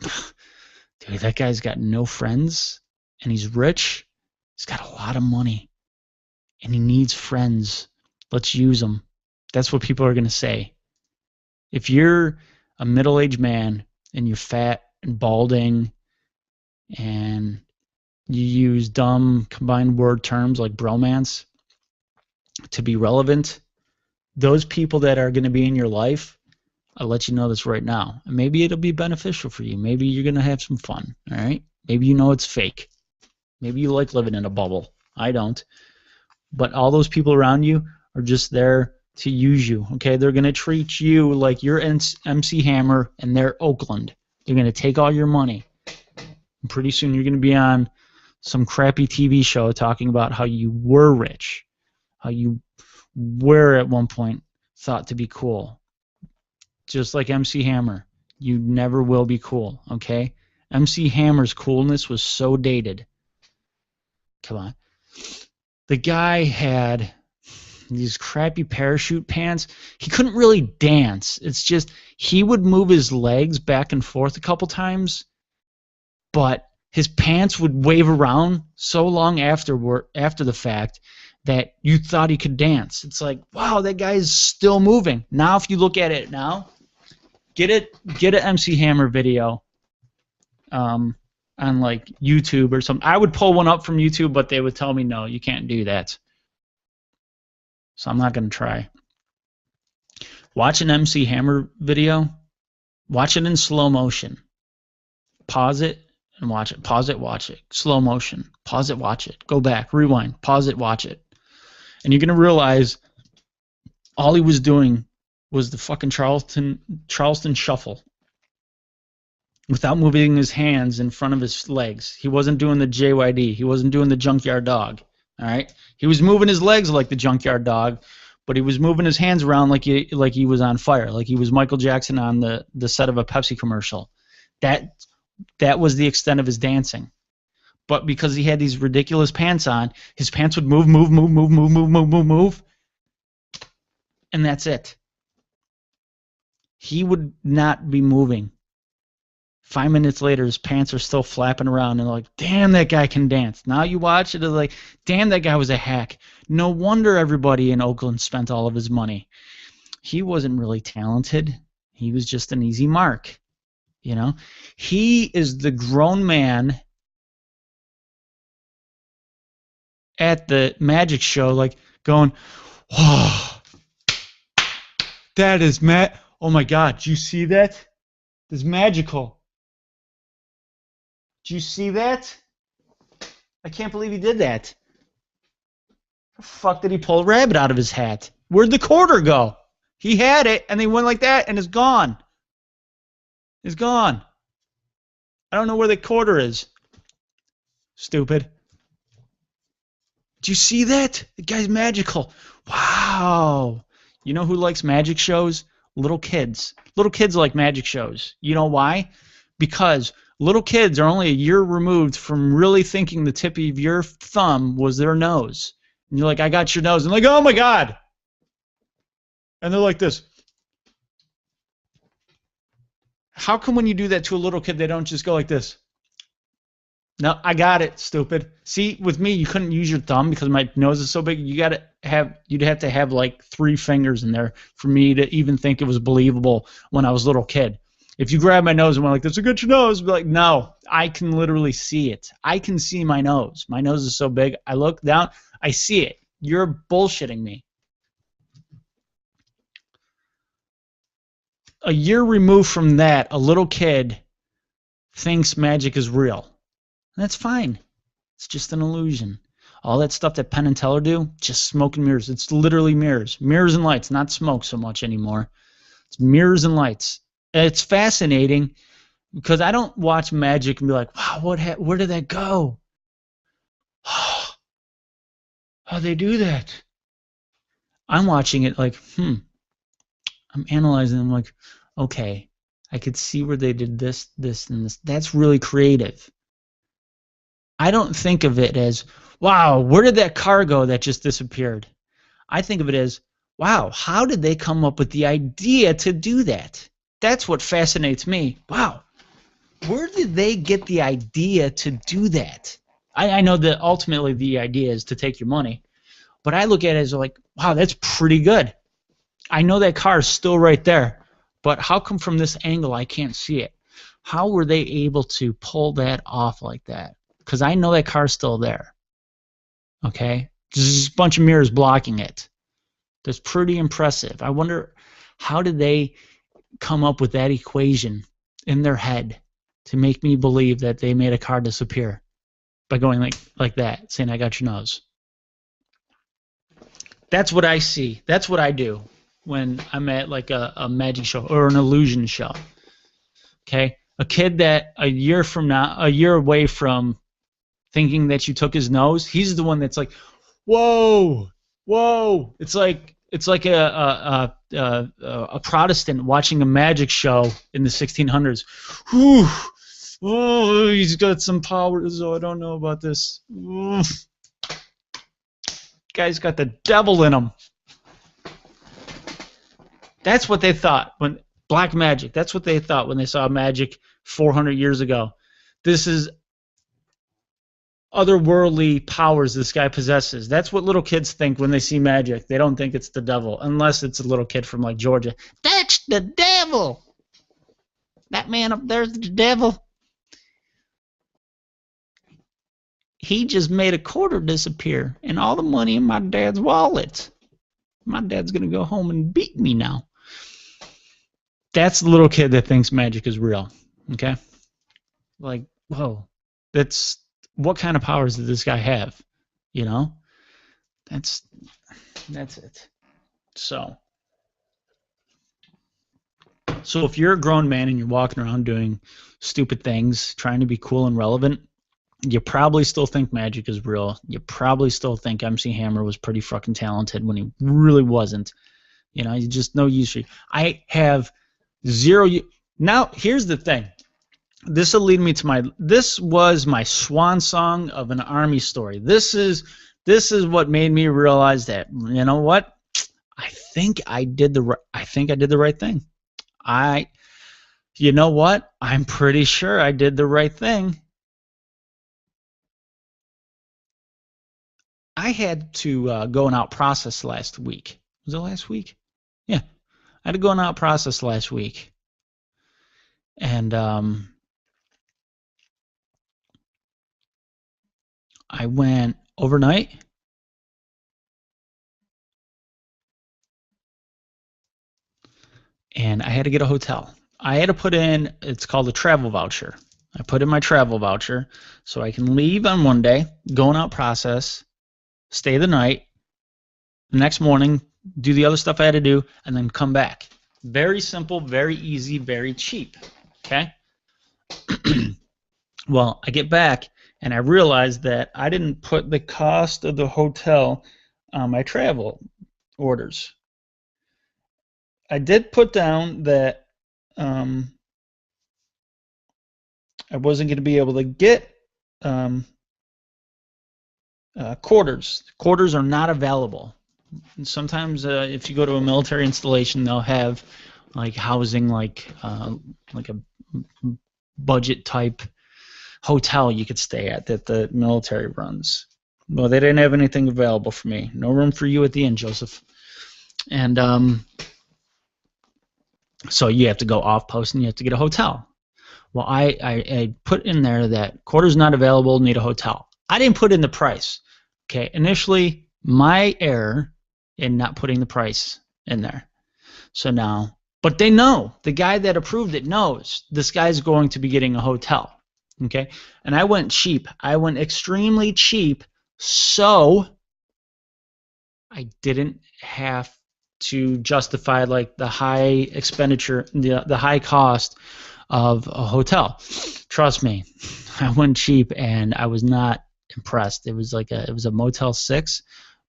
dude, that guy's got no friends, and he's rich. He's got a lot of money, and he needs friends. Let's use them. That's what people are going to say. If you're a middle-aged man and you're fat and balding and you use dumb combined word terms like bromance to be relevant, those people that are going to be in your life, I'll let you know this right now. And maybe it'll be beneficial for you. Maybe you're going to have some fun, all right? Maybe you know it's fake. Maybe you like living in a bubble. I don't. But all those people around you are just there to use you, okay? They're going to treat you like you're MC Hammer and they're Oakland. They're going to take all your money. And pretty soon you're going to be on some crappy TV show talking about how you were rich, how you were at one point thought to be cool. Just like MC Hammer. You never will be cool, okay? MC Hammer's coolness was so dated. Come on. The guy had these crappy parachute pants. He couldn't really dance. It's just he would move his legs back and forth a couple times, but his pants would wave around so long after the fact that you thought he could dance. It's like, wow, that guy is still moving. Now if you look at it now, get an MC Hammer video on like YouTube or something. I would pull one up from YouTube, but they would tell me, no, you can't do that. So I'm not going to try. Watch an MC Hammer video. Watch it in slow motion. Pause it and watch it. Pause it, watch it. Slow motion. Pause it, watch it. Go back. Rewind. Pause it, watch it. And you're going to realize all he was doing was the fucking Charleston shuffle without moving his hands in front of his legs. He wasn't doing the JYD. He wasn't doing the junkyard dog. All right? He was moving his legs like the junkyard dog, but he was moving his hands around like he was on fire, like he was Michael Jackson on the set of a Pepsi commercial. That was the extent of his dancing. But because he had these ridiculous pants on, his pants would move, and that's it. He would not be moving. 5 minutes later, his pants are still flapping around, and like, damn, that guy can dance. Now you watch it, it's like, damn, that guy was a hack. No wonder everybody in Oakland spent all of his money. He wasn't really talented. He was just an easy mark. You know, he is the grown man at the magic show, like going, "Oh, that is oh my God, do you see that? It's magical. Do you see that? I can't believe he did that. The fuck did he pull a rabbit out of his hat? Where'd the quarter go? He had it, and they went like that, and it's gone. It's gone. I don't know where the quarter is. Stupid. Do you see that? The guy's magical. Wow. You know who likes magic shows? Little kids. Little kids like magic shows. You know why? Because little kids are only a year removed from really thinking the tip of your thumb was their nose. And you're like, I got your nose. And like, oh my God. And they're like this. How come when you do that to a little kid, they don't just go like this? No, I got it, stupid. See, with me, you couldn't use your thumb because my nose is so big. You'd have to have like 3 fingers in there for me to even think it was believable when I was a little kid. If you grab my nose and went like this, I got your nose, I'd be like, no, I can literally see it. I can see my nose. My nose is so big. I look down, I see it. You're bullshitting me. A year removed from that, a little kid thinks magic is real. And that's fine. It's just an illusion. All that stuff that Penn and Teller do, just smoke and mirrors. It's literally mirrors. Mirrors and lights, not smoke so much anymore. It's mirrors and lights. It's fascinating because I don't watch magic and be like, wow, where did that go? How'd they do that? I'm watching it like, I'm analyzing them like, okay, I could see where they did this, this, and this. That's really creative. I don't think of it as, wow, where did that car go that just disappeared? I think of it as, wow, how did they come up with the idea to do that? That's what fascinates me. Wow, where did they get the idea to do that? I know that ultimately the idea is to take your money, but I look at it as like, wow, that's pretty good. I know that car is still right there, but how come from this angle I can't see it? How were they able to pull that off like that? Because I know that car's still there. Okay? There's a bunch of mirrors blocking it. That's pretty impressive. I wonder, how did they come up with that equation in their head to make me believe that they made a car disappear by going like that, saying, I got your nose. That's what I see. That's what I do when I'm at like a magic show or an illusion show. Okay? A kid that a year away from thinking that you took his nose, he's the one that's like, whoa, whoa. It's like a Protestant watching a magic show in the 1600s. Whew, oh, he's got some powers. Oh, I don't know about this. Guy's got the devil in him. That's what they thought when black magic. That's what they thought when they saw magic 400 years ago. This is otherworldly powers this guy possesses. That's what little kids think when they see magic. They don't think it's the devil, unless it's a little kid from like Georgia. That's the devil. That man up there's the devil. He just made a quarter disappear and all the money in my dad's wallet. My dad's going to go home and beat me now. That's the little kid that thinks magic is real. Okay? Like, whoa. That's, what kind of powers did this guy have? You know? That's it. So if you're a grown man and you're walking around doing stupid things, trying to be cool and relevant, you probably still think magic is real. You probably still think MC Hammer was pretty fucking talented when he really wasn't. You know, you just no use for you. I have zero. Now, here's the thing. This will lead me to this was my swan song of an army story. This is what made me realize that, you know what? I think I did the right thing. You know what? I'm pretty sure I did the right thing. I had to go and out process last week. Was it last week? Yeah. I had to go and out process last week. And I went overnight. And I had to get a hotel. I had to put in, it's called a travel voucher. I put in my travel voucher so I can leave on one day, go and out process, stay the night, the next morning, do the other stuff I had to do, and then come back. Very simple, very easy, very cheap. Okay? Well, I get back and I realize that I didn't put the cost of the hotel on my travel orders. I did put down that I wasn't going to be able to get quarters. Quarters are not available. And sometimes if you go to a military installation, they'll have like housing, like a budget type hotel you could stay at that the military runs. Well, they didn't have anything available for me. No room for you at the inn, Joseph. And so you have to go off post and you have to get a hotel. Well, I put in there that quarters not available, need a hotel. I didn't put in the price. Okay, initially my error in not putting the price in there. So now, but they know, the guy that approved it knows this guy's going to be getting a hotel. Okay, and I went cheap. I went extremely cheap, so I didn't have to justify like the high expenditure, the high cost of a hotel. Trust me, I went cheap and I was not impressed. It was a Motel 6,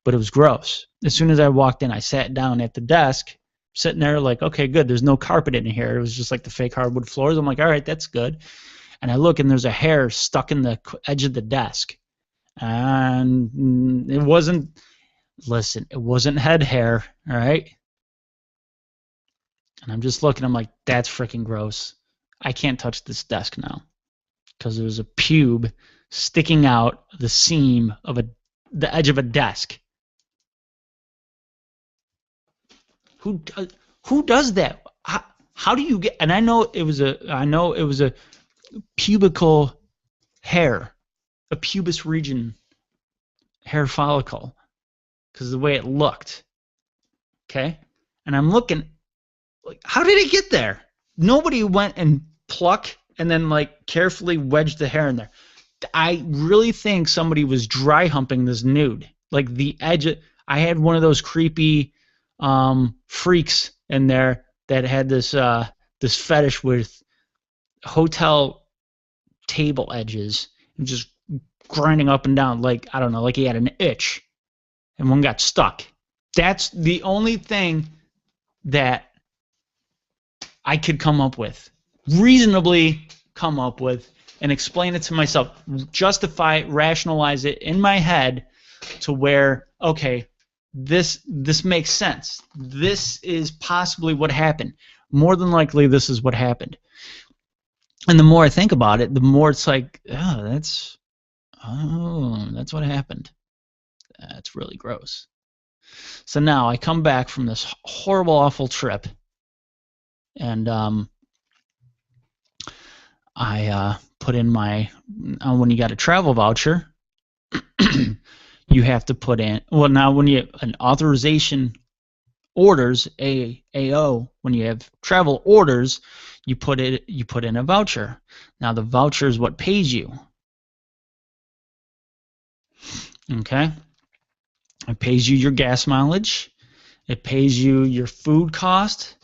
but it was gross. As soon as I walked in, I sat down at the desk, sitting there like, okay, good. There's no carpet in here. It was just like the fake hardwood floors. I'm like, all right, that's good. And I look and there's a hair stuck in the edge of the desk. And it wasn't head hair, all right? And I'm just looking, I'm like, that's freaking gross. I can't touch this desk now because there's a pube sticking out the seam of the edge of a desk. Who does that? How do you get? And I know it was a pubical hair, a pubis region hair follicle, because of the way it looked. Okay, and I'm looking, like, how did it get there? Nobody went and plucked and then like carefully wedged the hair in there. I really think somebody was dry humping this nude. Like the edge. I had one of those creepy freaks in there that had this fetish with hotel table edges and just grinding up and down like, I don't know, like he had an itch and one got stuck. That's the only thing that I could come up with, reasonably come up with, and explain it to myself, justify, rationalize it in my head to where, okay, this makes sense. This is possibly what happened. More than likely, this is what happened. And the more I think about it, the more it's like, oh, that's what happened. That's really gross. So now I come back from this horrible, awful trip, and I put in my when you got a travel voucher, you have to put in, well, now when you an authorization orders, AO, when you have travel orders, you put in a voucher. Now the voucher is what pays you. Okay? It pays you your gas mileage, it pays you your food cost,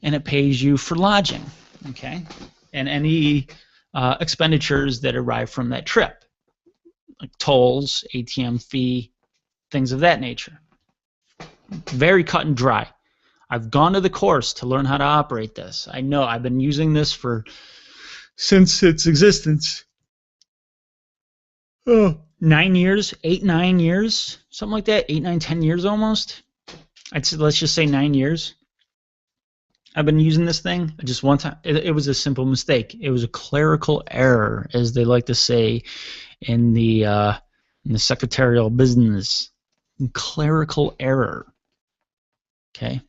and it pays you for lodging. Okay? And any expenditures that arrive from that trip, like tolls, ATM fee, things of that nature. Very cut and dry. I've gone to the course to learn how to operate this. I know I've been using this since its existence. 9 years, 8, 9 years, something like that. 8, 9, 10 years almost. Let's just say 9 years. I've been using this thing. Just one time. It was a simple mistake. It was a clerical error, as they like to say in the secretarial business. Clerical error. Okay.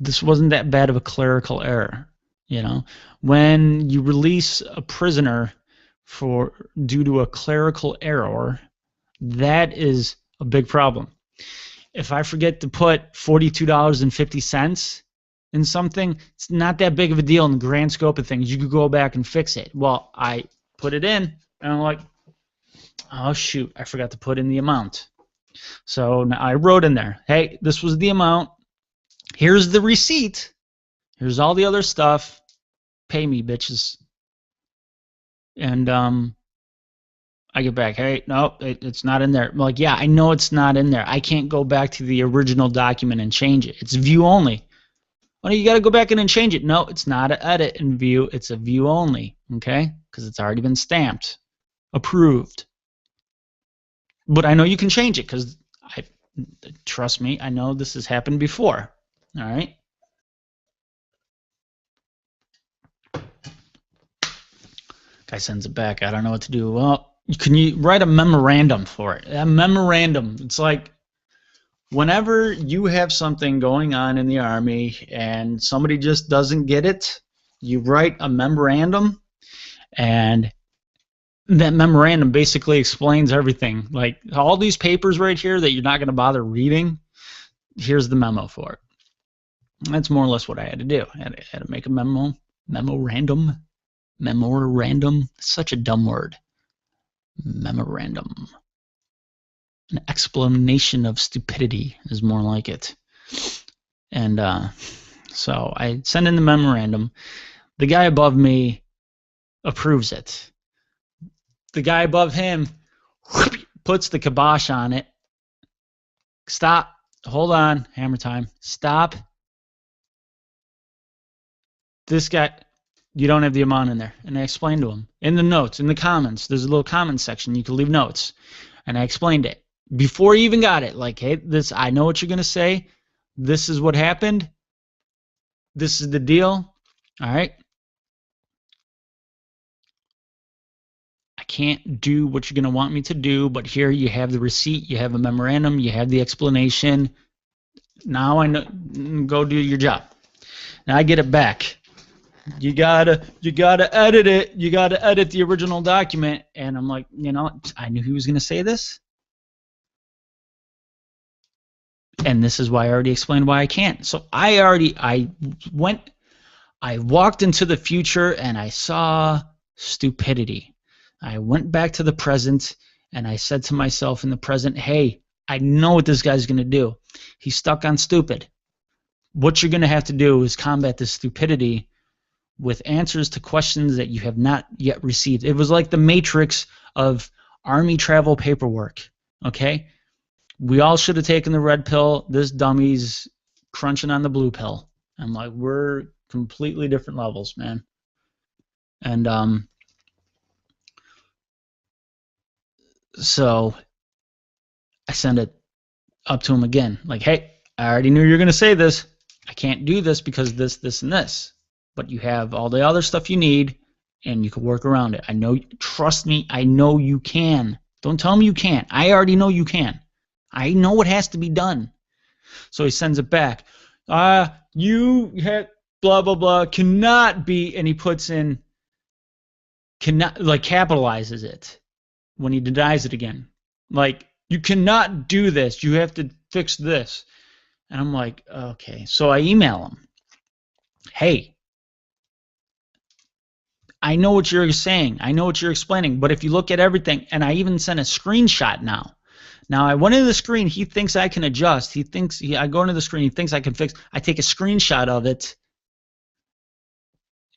This wasn't that bad of a clerical error. You know, when you release a prisoner due to a clerical error, that is a big problem. If I forget to put $42.50 in something, it's not that big of a deal in the grand scope of things. You could go back and fix it. Well, I put it in, and I'm like, oh shoot, I forgot to put in the amount. So now I wrote in there, hey, this was the amount. Here's the receipt. Here's all the other stuff. Pay me, bitches. And I get back, hey, no, it's not in there. I'm like, yeah, I know it's not in there. I can't go back to the original document and change it. It's view only. Well, you got to go back in and change it. No, it's not an edit and view. It's a view only, okay? Because it's already been stamped, approved. But I know you can change it because trust me, I know this has happened before. All right. Guy sends it back. I don't know what to do. Well, can you write a memorandum for it? A memorandum. It's like whenever you have something going on in the Army and somebody just doesn't get it, you write a memorandum, and that memorandum basically explains everything. Like all these papers right here that you're not going to bother reading, here's the memo for it. That's more or less what I had to do. I had to make a memorandum. Memorandum, such a dumb word. Memorandum. An explanation of stupidity is more like it. And so I send in the memorandum. The guy above me approves it. The guy above him puts the kibosh on it. Stop. Hold on. Hammer time. Stop. This guy... You don't have the amount in there. And I explained to him. In the notes, in the comments, there's a little comments section. You can leave notes. And I explained it. Before he even got it, like, hey, this, I know what you're going to say. This is what happened. This is the deal. All right. I can't do what you're going to want me to do, but here you have the receipt. You have a memorandum. You have the explanation. Now I know. Go do your job. Now I get it back. You gotta edit it. You gotta edit the original document. And I'm like, you know, I knew he was gonna say this. And this is why I already explained why I can't. So I walked into the future and I saw stupidity. I went back to the present and I said to myself in the present, hey, I know what this guy's gonna do. He's stuck on stupid. What you're gonna have to do is combat this stupidity with answers to questions that you have not yet received. It was like the matrix of Army travel paperwork, okay? We all should have taken the red pill. This dummy's crunching on the blue pill. I'm like, we're completely different levels, man. And so I send it up to him again. Like, hey, I already knew you were going to say this. I can't do this because this, this, and this. But you have all the other stuff you need, and you can work around it. I know. Trust me, I know you can. Don't tell me you can't. I already know you can. I know what has to be done. So he sends it back. You have blah, blah, blah, cannot be, and he puts in, cannot, like capitalizes it when he denies it again. Like, you cannot do this. You have to fix this. And I'm like, okay. So I email him. Hey, I know what you're saying. I know what you're explaining. But if you look at everything, and I even sent a screenshot now. Now, I went into the screen. He thinks I can adjust. He thinks I go into the screen. He thinks I can fix. I take a screenshot of it.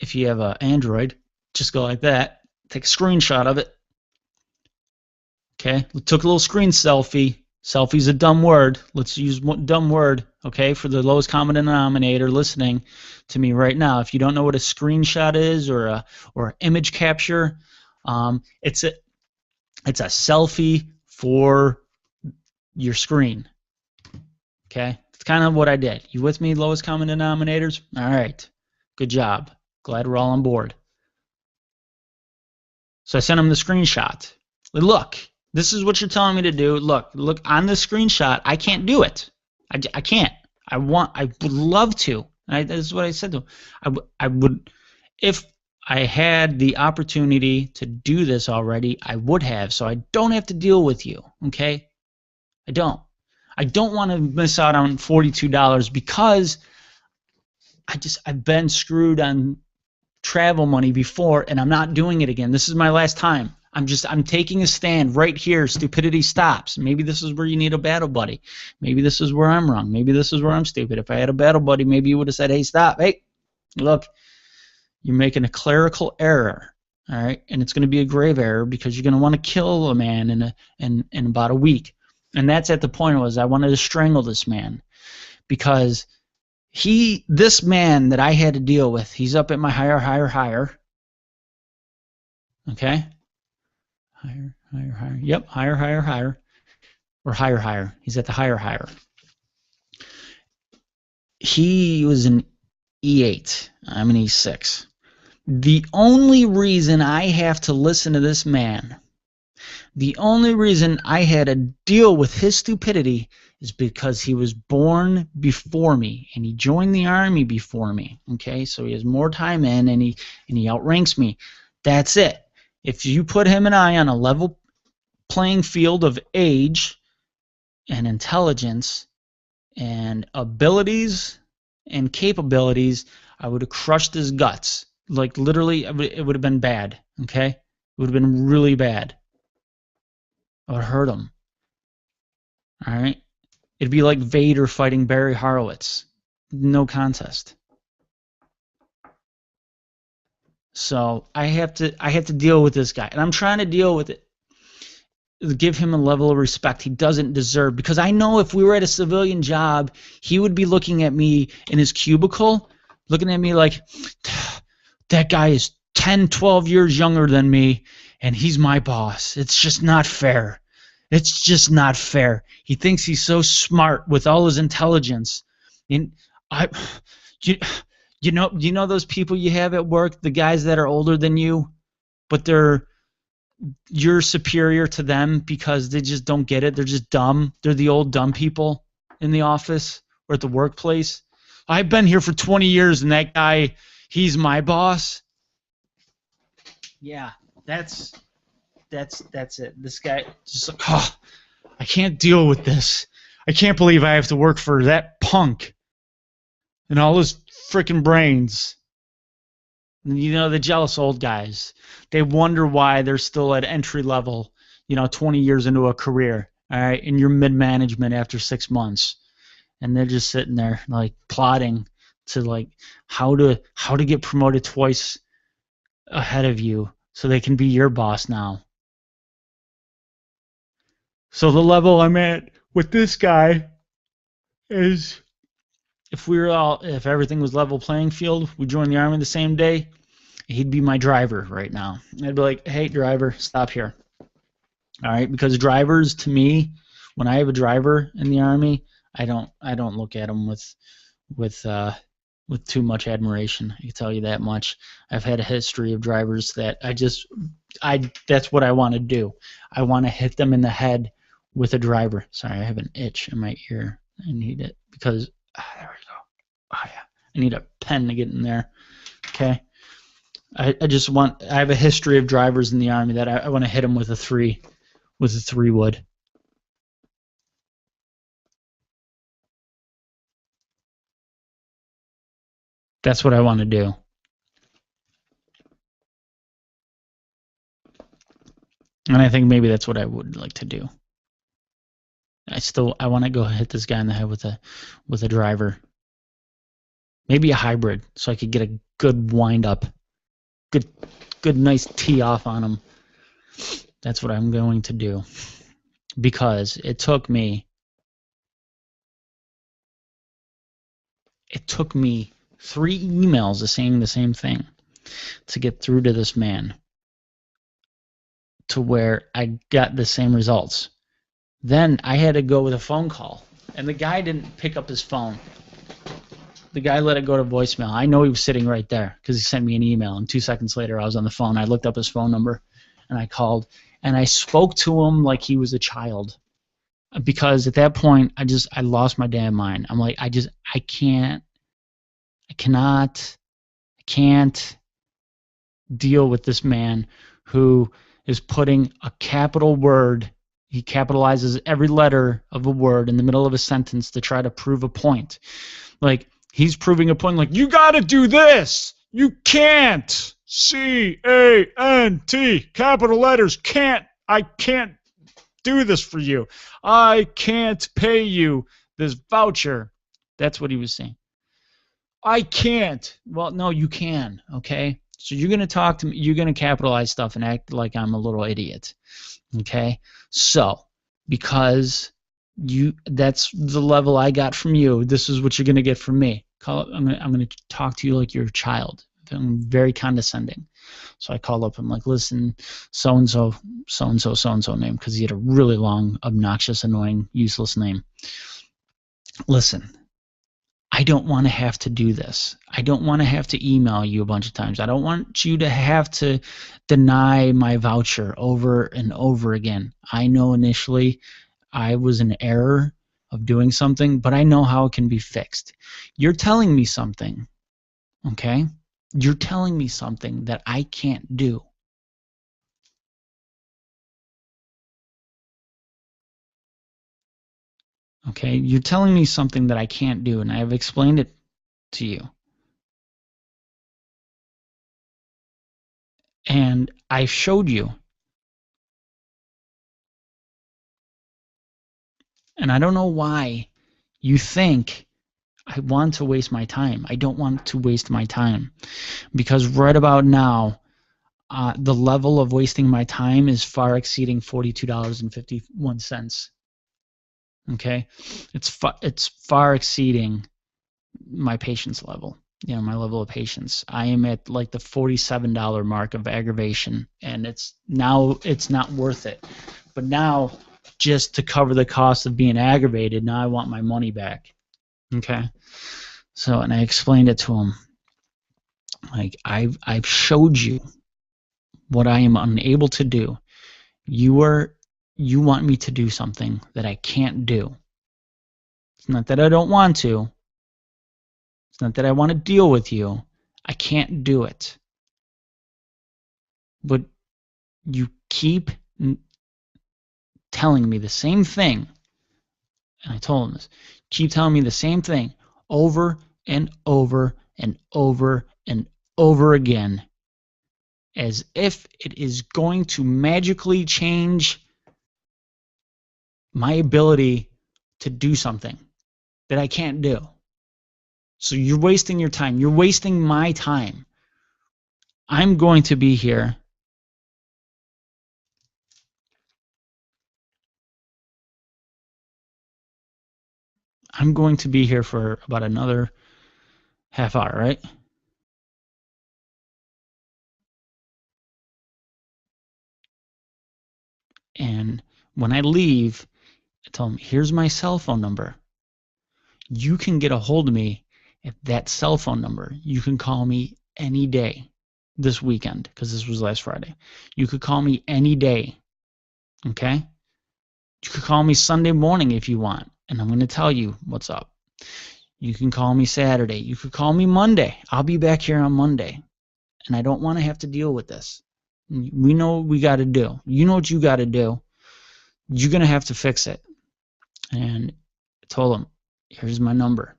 If you have an Android, just go like that. Take a screenshot of it. Okay. We took a little screen selfie. Selfie's a dumb word. Let's use one dumb word, okay, for the lowest common denominator listening to me right now. If you don't know what a screenshot is or image capture, it's a selfie for your screen. Okay, it's kind of what I did. You with me, lowest common denominators? All right, good job. Glad we're all on board. So I sent him the screenshot. Look. This is what you're telling me to do. Look on the screenshot. I can't do it. I can't. I would love to. This is what I said to him. I would if I had the opportunity to do this already, I would have, so I don't have to deal with you, okay? I don't. I don't want to miss out on $42 because I've been screwed on travel money before, and I'm not doing it again. This is my last time. I'm taking a stand right here. Stupidity stops. Maybe this is where you need a battle buddy. Maybe this is where I'm wrong. Maybe this is where I'm stupid. If I had a battle buddy, maybe you would have said, hey, stop. Hey, look, you're making a clerical error. All right, and it's going to be a grave error because you're going to want to kill a man in about a week. And that's at the point was I wanted to strangle this man because this man that I had to deal with, he's up at my higher. Okay? Higher. Yep, higher. Or higher. He's at the higher. He was an E8. I'm an E6. The only reason I have to listen to this man, the only reason I had to deal with his stupidity is because he was born before me and he joined the army before me. Okay, so he has more time in and he outranks me. That's it. If you put him and I on a level playing field of age and intelligence and abilities and capabilities, I would have crushed his guts. Like literally, it would have been bad. Okay, it would have been really bad. I would hurt him. All right, it'd be like Vader fighting Barry Horowitz. No contest. So I have to deal with this guy, and I'm trying to deal with it. Give him a level of respect he doesn't deserve, because I know if we were at a civilian job, he would be looking at me in his cubicle, looking at me like, that guy is 10, 12 years younger than me, and he's my boss. It's just not fair. It's just not fair. He thinks he's so smart with all his intelligence. And you know those people you have at work, the guys that are older than you, but you're superior to them because they just don't get it. They're just dumb. They're the old dumb people in the office or at the workplace. I've been here for 20 years, and that guy, he's my boss. Yeah, that's it. This guy just like, oh, I can't deal with this. I can't believe I have to work for that punk and all his freaking brains. And, the jealous old guys. They wonder why they're still at entry level, 20 years into a career, all right, and you're mid-management after 6 months. And they're just sitting there, like, plotting to, like, how to get promoted twice ahead of you so they can be your boss now. So the level I'm at with this guy is, if everything was level playing field, we joined the army the same day, he'd be my driver right now. I'd be like, hey, driver, stop here. All right, because drivers, to me, when I have a driver in the army, I don't look at them with too much admiration. I can tell you that much. I've had a history of drivers that that's what I want to do. I want to hit them in the head with a driver. Sorry, I have an itch in my ear. I need it because there we go. Oh yeah, I need a pen to get in there. Okay. I have a history of drivers in the army that I want to hit them with a 3 wood. That's what I want to do. And I think maybe that's what I would like to do. I want to go hit this guy in the head with a driver. Maybe a hybrid, so I could get a good wind up. Good nice tee off on him. That's what I'm going to do. Because it took me 3 emails saying the same thing to get through to this man to where I got the same results. Then I had to go with a phone call, and the guy didn't pick up his phone. The guy let it go to voicemail. I know he was sitting right there because he sent me an email, and 2 seconds later I was on the phone. I looked up his phone number, and I called, and I spoke to him like he was a child, because at that point I lost my damn mind. I'm like, I can't. deal with this man who is putting a capital word. He capitalizes every letter of a word in the middle of a sentence to try to prove a point. Like, he's proving a point, like, you got to do this. You can't. C-A-N-T, capital letters, can't. I can't do this for you. I can't pay you this voucher. That's what he was saying. I can't. Well, no, you can, okay? So you're going to talk to me, you're going to capitalize stuff and act like I'm a little idiot, okay? So, because that's the level I got from you, this is what you're going to get from me. I'm going to talk to you like you're a child. I'm very condescending. So I call up, I'm like, listen, so-and-so name, because he had a really long, obnoxious, annoying, useless name. Listen, I don't want to have to do this. I don't want to have to email you a bunch of times. I don't want you to have to deny my voucher over and over again. I know initially I was in error of doing something, but I know how it can be fixed. You're telling me something, okay? You're telling me something that I can't do. Okay, you're telling me something that I can't do, and I have explained it to you. And I showed you. And I don't know why you think I want to waste my time. I don't want to waste my time. Because right about now, the level of wasting my time is far exceeding $42.51. Okay? It's far exceeding my patience level. You know, my level of patience. I am at like the $47 mark of aggravation, and it's not worth it. But now, just to cover the cost of being aggravated, now I want my money back. Okay? So, and I explained it to him. Like, I've showed you what I am unable to do. You want me to do something that I can't do. It's not that I don't want to. It's not that I want to deal with you. I can't do it. But you keep telling me the same thing. And I told him this. Keep telling me the same thing over and over and over and over again, as if it is going to magically change my ability to do something that I can't do. So you're wasting your time. You're wasting my time. I'm going to be here. I'm going to be here for about another half hour, right? And when I leave, I tell them, here's my cell phone number. You can get a hold of me at that cell phone number. You can call me any day this weekend, because this was last Friday. You could call me any day, okay? You could call me Sunday morning if you want, and I'm going to tell you what's up. You can call me Saturday. You could call me Monday. I'll be back here on Monday, and I don't want to have to deal with this. We know what we got to do. You know what you got to do. You're going to have to fix it. And I told him, here's my number.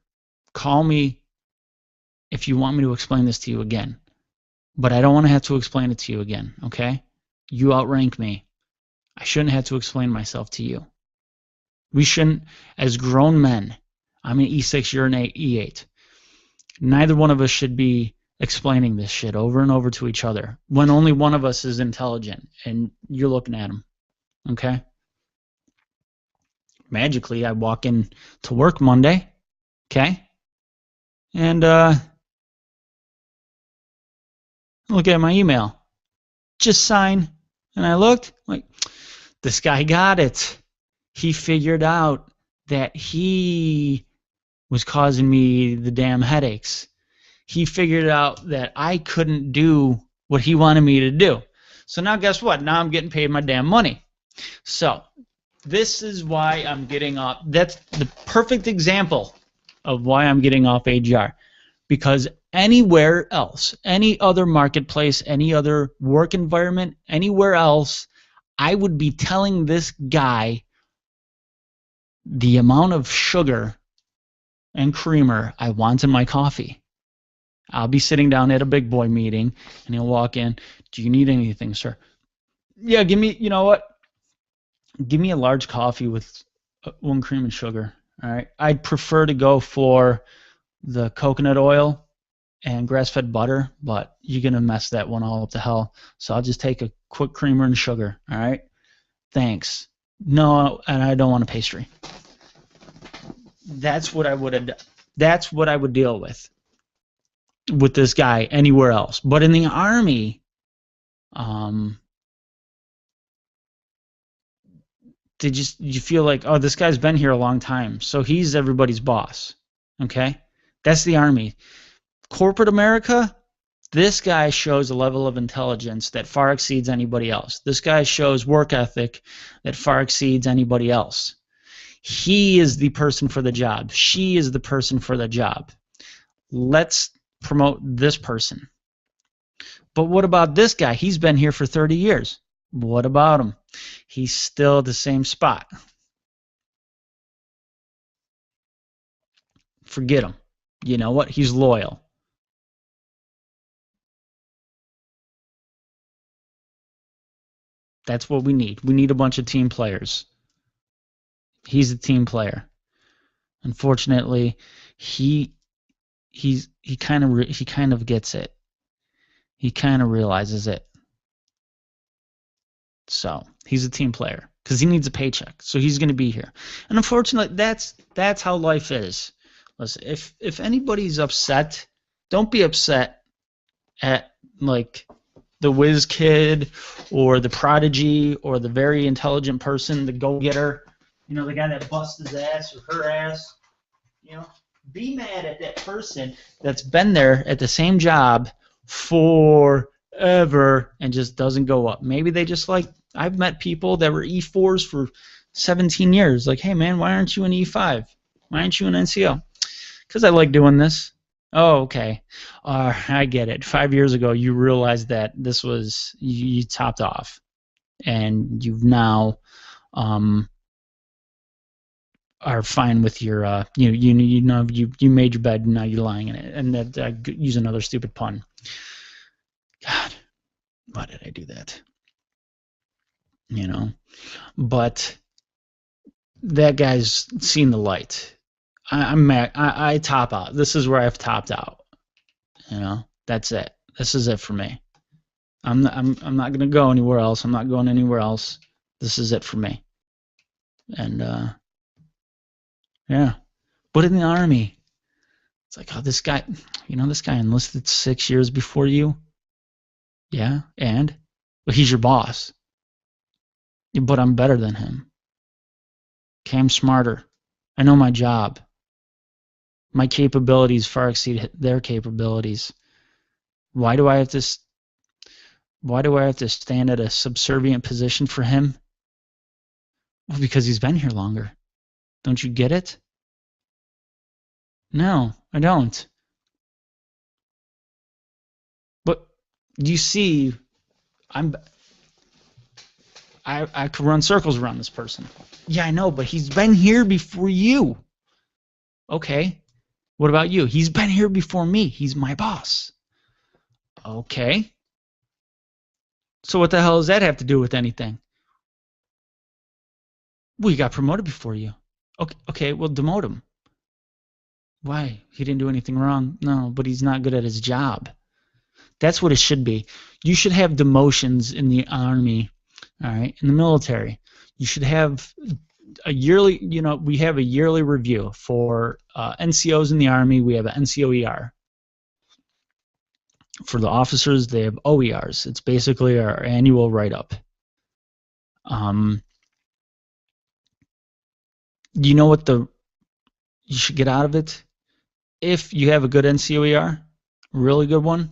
Call me if you want me to explain this to you again. But I don't want to have to explain it to you again, okay? You outrank me. I shouldn't have to explain myself to you. We shouldn't, as grown men, I'm an E6, you're an E8. Neither one of us should be explaining this shit over and over to each other when only one of us is intelligent and you're looking at him, okay? Magically, I walk in to work Monday, okay? And look at my email. Just sign. And I looked, like, this guy got it. He figured out that he was causing me the damn headaches. He figured out that I couldn't do what he wanted me to do. So now guess what? Now I'm getting paid my damn money. So this is why I'm getting off. That's the perfect example of why I'm getting off AGR. because anywhere else, any other marketplace, any other work environment, anywhere else, I would be telling this guy the amount of sugar and creamer I want in my coffee. I'll be sitting down at a big boy meeting, and he'll walk in. Do you need anything, sir? Yeah, give me, you know what? Give me a large coffee with 1 cream and sugar. All right. I'd prefer to go for the coconut oil and grass-fed butter, but you're going to mess that one all up to hell. So I'll just take a quick creamer and sugar. All right. Thanks. No, and I don't want a pastry. That's what I would have done. That's what I would deal with this guy anywhere else. But in the Army, did you feel like, oh, this guy's been here a long time, so he's everybody's boss? Okay? That's the Army. Corporate America, this guy shows a level of intelligence that far exceeds anybody else. This guy shows work ethic that far exceeds anybody else. He is the person for the job. She is the person for the job. Let's promote this person. But what about this guy? He's been here for 30 years. What about him? He's still at the same spot. Forget him. You know what? He's loyal. That's what we need. We need a bunch of team players. He's a team player. Unfortunately, he kind of gets it. He kind of realizes it. So he's a team player because he needs a paycheck. So he's going to be here. And unfortunately, that's how life is. Listen, if anybody's upset, don't be upset at like the whiz kid or the prodigy or the very intelligent person, the go-getter, you know, the guy that busts his ass or her ass. You know, be mad at that person that's been there at the same job forever and just doesn't go up. Maybe they just like, I've met people that were E4s for 17 years. Like, hey man, why aren't you an E5? Why aren't you an NCO? Because I like doing this. Oh, okay. I get it. 5 years ago, you realized that this was, you topped off. And you've now are fine with your, you made your bed, and now you're lying in it. And that, use another stupid pun. God, why did I do that? You know, but that guy's seen the light. I'm mad. I top out. This is where I've topped out. You know, that's it. This is it for me. I'm not gonna go anywhere else. I'm not going anywhere else. This is it for me. And yeah, but in the Army, it's like, oh, this guy, you know, this guy enlisted 6 years before you. Yeah, and well, he's your boss. But I'm better than him. Okay, I'm smarter. I know my job. My capabilities far exceed their capabilities. Why do I have to stand at a subservient position for him? Well, because he's been here longer. Don't you get it? No, I don't. But you see, I could run circles around this person. Yeah, I know, but he's been here before you. Okay. What about you? He's been here before me. He's my boss. Okay. So what the hell does that have to do with anything? Well, he got promoted before you. Okay, well, demote him. Why? He didn't do anything wrong. No, but he's not good at his job. That's what it should be. You should have demotions in the Army. All right, in the military, you should have a yearly, you know, we have a yearly review for NCOs in the Army. We have an NCOER. For the officers, they have OERs. It's basically our annual write-up. You know what you should get out of it? If you have a good NCOER, really good one,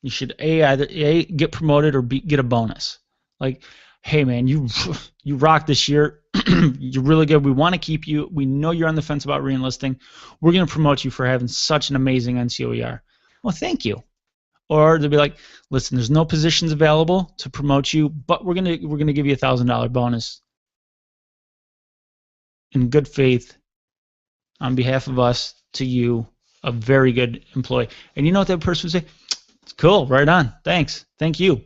you should either get promoted or get a bonus. Like, hey man, you rock this year. You're really good. We want to keep you. We know you're on the fence about reenlisting. We're going to promote you for having such an amazing NCOER. Well, thank you. Or they'll be like, listen, there's no positions available to promote you, but we're gonna give you a $1,000 bonus in good faith on behalf of us to you, a very good employee. And you know what that person would say? It's cool, right on. Thanks. Thank you.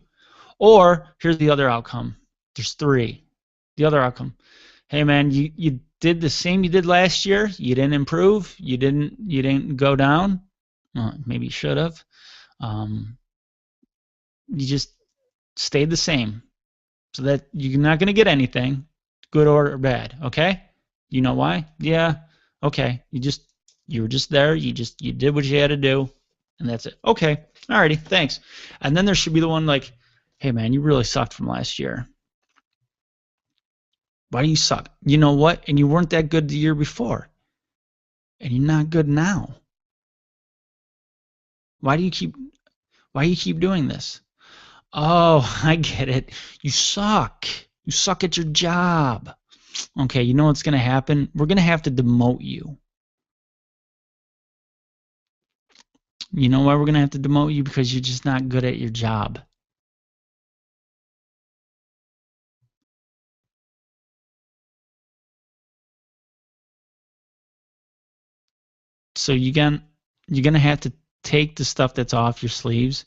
Or here's the other outcome. There's three. The other outcome. Hey man, you did the same you did last year. You didn't improve. You didn't go down. Well, maybe you should have. You just stayed the same, so that you're not going to get anything, good or bad. Okay? You know why? Yeah. Okay. You were just there. You did what you had to do, and that's it. Okay. Alrighty. Thanks. And then there should be the one like, hey man, you really sucked from last year. Why do you suck? You know what? And you weren't that good the year before, and you're not good now. Why do you keep doing this? Oh, I get it. You suck. You suck at your job. Okay, you know what's going to happen? We're going to have to demote you. You know why we're going to have to demote you? Because you're just not good at your job. So you're going to have to take the stuff that's off your sleeves,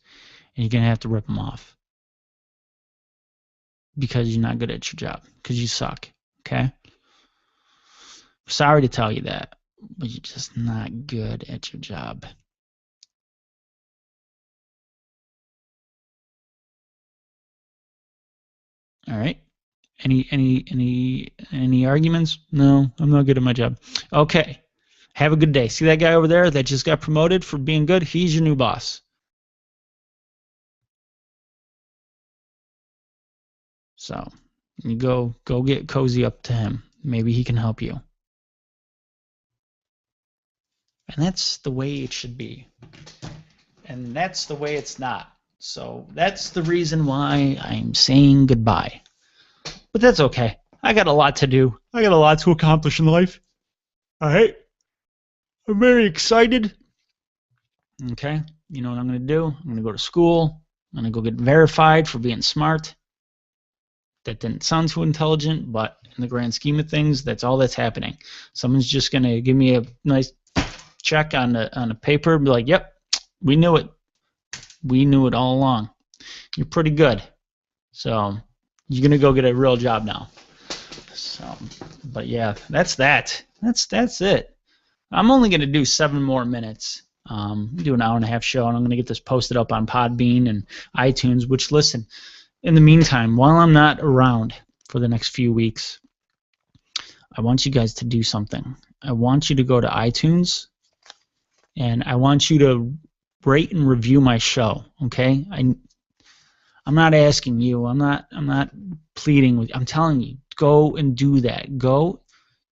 and you're going to have to rip them off. Because you're not good at your job. Because you suck. Okay? Sorry to tell you that, but you're just not good at your job. All right. Any arguments? No, I'm not good at my job. Okay. Have a good day. See that guy over there that just got promoted for being good? He's your new boss. So you go get cozy up to him. Maybe he can help you. And that's the way it should be. And that's the way it's not. So that's the reason why I'm saying goodbye. But that's okay. I got a lot to do. I got a lot to accomplish in life. All right. I'm very excited. Okay. You know what I'm going to do? I'm going to go to school. I'm going to go get verified for being smart. That didn't sound too intelligent, but in the grand scheme of things, that's all that's happening. Someone's just going to give me a nice check on a paper and be like, yep, we knew it. We knew it all along. You're pretty good. So you're going to go get a real job now. So, but yeah, that's that. That's it. I'm only going to do 7 more minutes. Do an hour-and-a-half show, and I'm going to get this posted up on Podbean and iTunes, which, listen, in the meantime, while I'm not around for the next few weeks, I want you guys to do something. I want you to go to iTunes, and I want you to rate and review my show, okay? I'm not asking you. I'm not pleading with you. I'm telling you, go and do that. Go.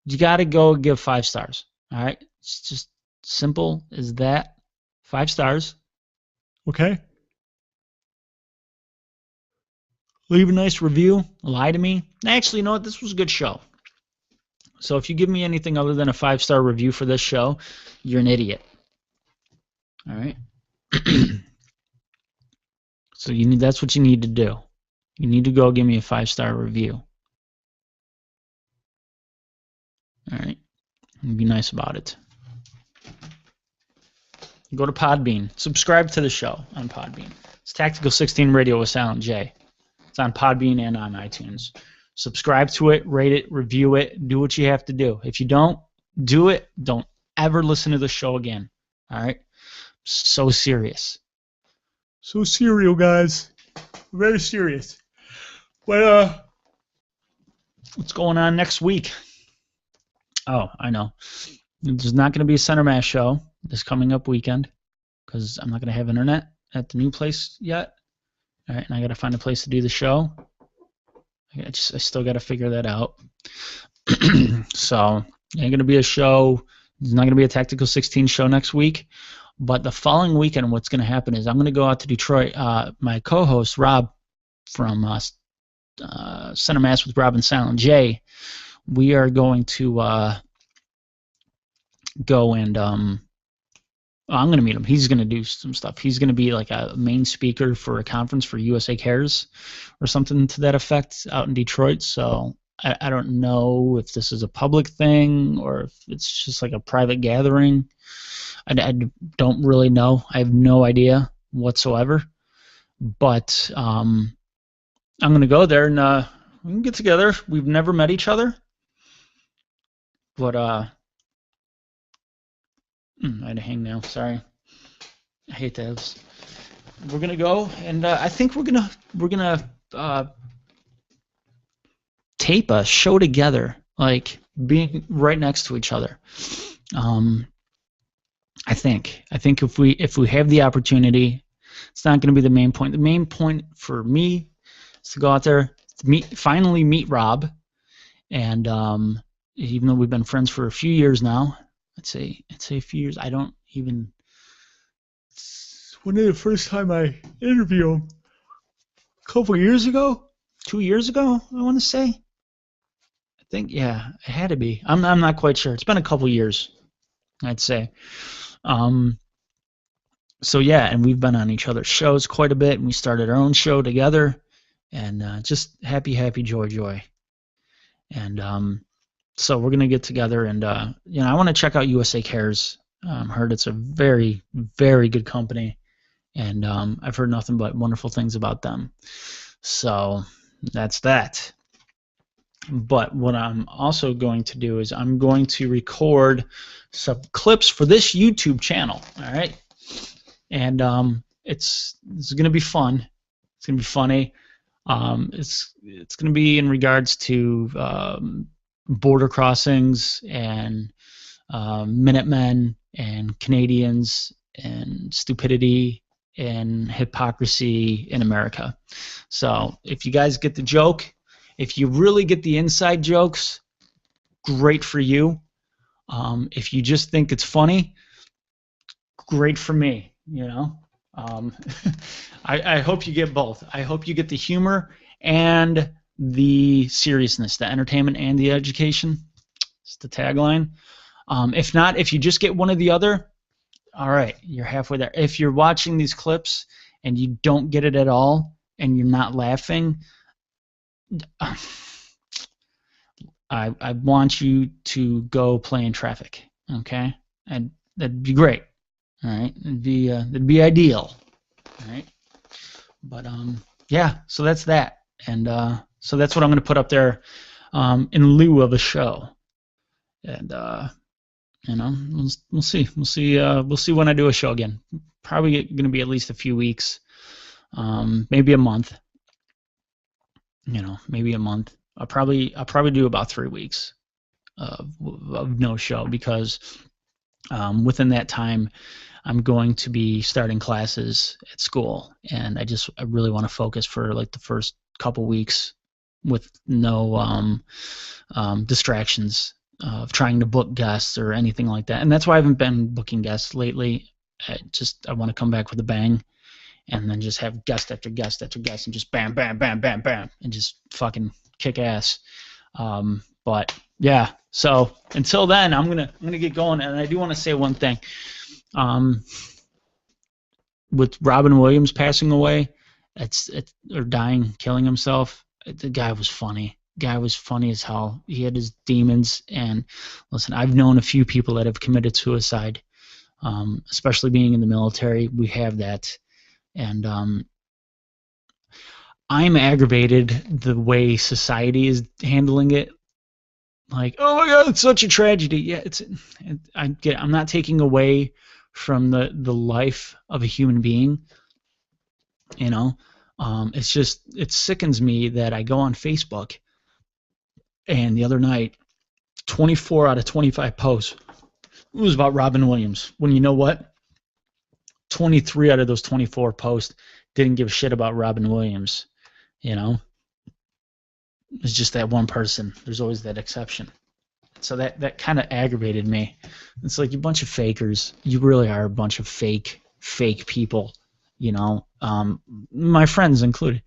You got to go give 5 stars, all right? It's just simple as that. 5 stars, okay? Leave a nice review. Lie to me. Actually, you know what? This was a good show. So if you give me anything other than a 5-star review for this show, you're an idiot. All right? So that's what you need to do. You need to go give me a 5-star review. All right? And be nice about it. Go to Podbean. Subscribe to the show on Podbean. It's Tactical 16 Radio with Silent J. It's on Podbean and on iTunes. Subscribe to it, rate it, review it, do what you have to do. If you don't do it, don't ever listen to the show again. All right? So serious. So serial, guys. Very serious. But what's going on next week? Oh, I know. There's not going to be a Center Mass show this coming up weekend because I'm not going to have internet at the new place yet. All right, and I got to find a place to do the show. I still got to figure that out. So, ain't going to be a show. There's not going to be a Tactical 16 show next week. But the following weekend, what's going to happen is I'm going to go out to Detroit. My co-host, Rob, from Center Mass with Rob and Silent J, we are going to go and I'm going to meet him. He's going to do some stuff. He's going to be like a main speaker for a conference for USA Cares or something to that effect out in Detroit. So I don't know if this is a public thing or if it's just like a private gathering. I don't really know. I have no idea whatsoever. But I'm going to go there and we can get together. We've never met each other. But I had a hangnail. Sorry. I hate that. We're going to go, and I think we're gonna tape a show together, like being right next to each other. I think if we have the opportunity, it's not going to be the main point. The main point for me is to go out there, finally meet Rob, and even though we've been friends for a few years now, I'd say a few years. I don't even. When did the first time I interviewed him? A couple years ago, 2 years ago, I want to say. I think, yeah, it had to be. I'm not quite sure. It's been a couple years, I'd say. So yeah, and we've been on each other's shows quite a bit, and we started our own show together, and just happy, joy, and so we're gonna get together, and I want to check out USA Cares. Heard it's a very, very good company, and I've heard nothing but wonderful things about them. So that's that. But what I'm also going to do is I'm going to record some clips for this YouTube channel. All right, and it's going to be fun. It's going to be funny. It's going to be in regards to border crossings and Minutemen and Canadians and stupidity and hypocrisy in America. So if you guys get the joke, if you really get the inside jokes, great for you. If you just think it's funny, great for me, I hope you get both. I hope you get the humor and the seriousness, the entertainment and the education. It's the tagline. If not, if you just get one or the other, all right, you're halfway there. If you're watching these clips and you don't get it at all and you're not laughing, I want you to go play in traffic, okay? And that'd be great, all right? That'd be ideal, all right? But yeah, so that's that, and so that's what I'm gonna put up there in lieu of a show, and we'll see when I do a show again. Probably gonna be at least a few weeks, maybe a month. Maybe a month. I'll probably do about 3 weeks of no show, because within that time I'm going to be starting classes at school, and I really want to focus for like the first couple weeks with no distractions of trying to book guests or anything like that. And that's why I haven't been booking guests lately. I want to come back with a bang, and then just have guest after guest after guest, and just bam, bam, bam, bam, bam, and just fucking kick ass. But yeah, so until then, I'm gonna get going, and I do want to say one thing. With Robin Williams passing away, or dying, killing himself, the guy was funny. Guy was funny as hell. He had his demons, and listen, I've known a few people that have committed suicide, especially being in the military. We have that. And I'm aggravated the way society is handling it. Like, oh my God, it's such a tragedy. Yeah, I'm not taking away from the life of a human being. It's just, it sickens me that I go on Facebook, and the other night, 24 out of 25 posts, it was about Robin Williams. When you know what? 23 out of those 24 posts didn't give a shit about Robin Williams. It's just that one person. There's always that exception. So that kind of aggravated me. It's like, you bunch of fakers. You really are a bunch of fake people. My friends included.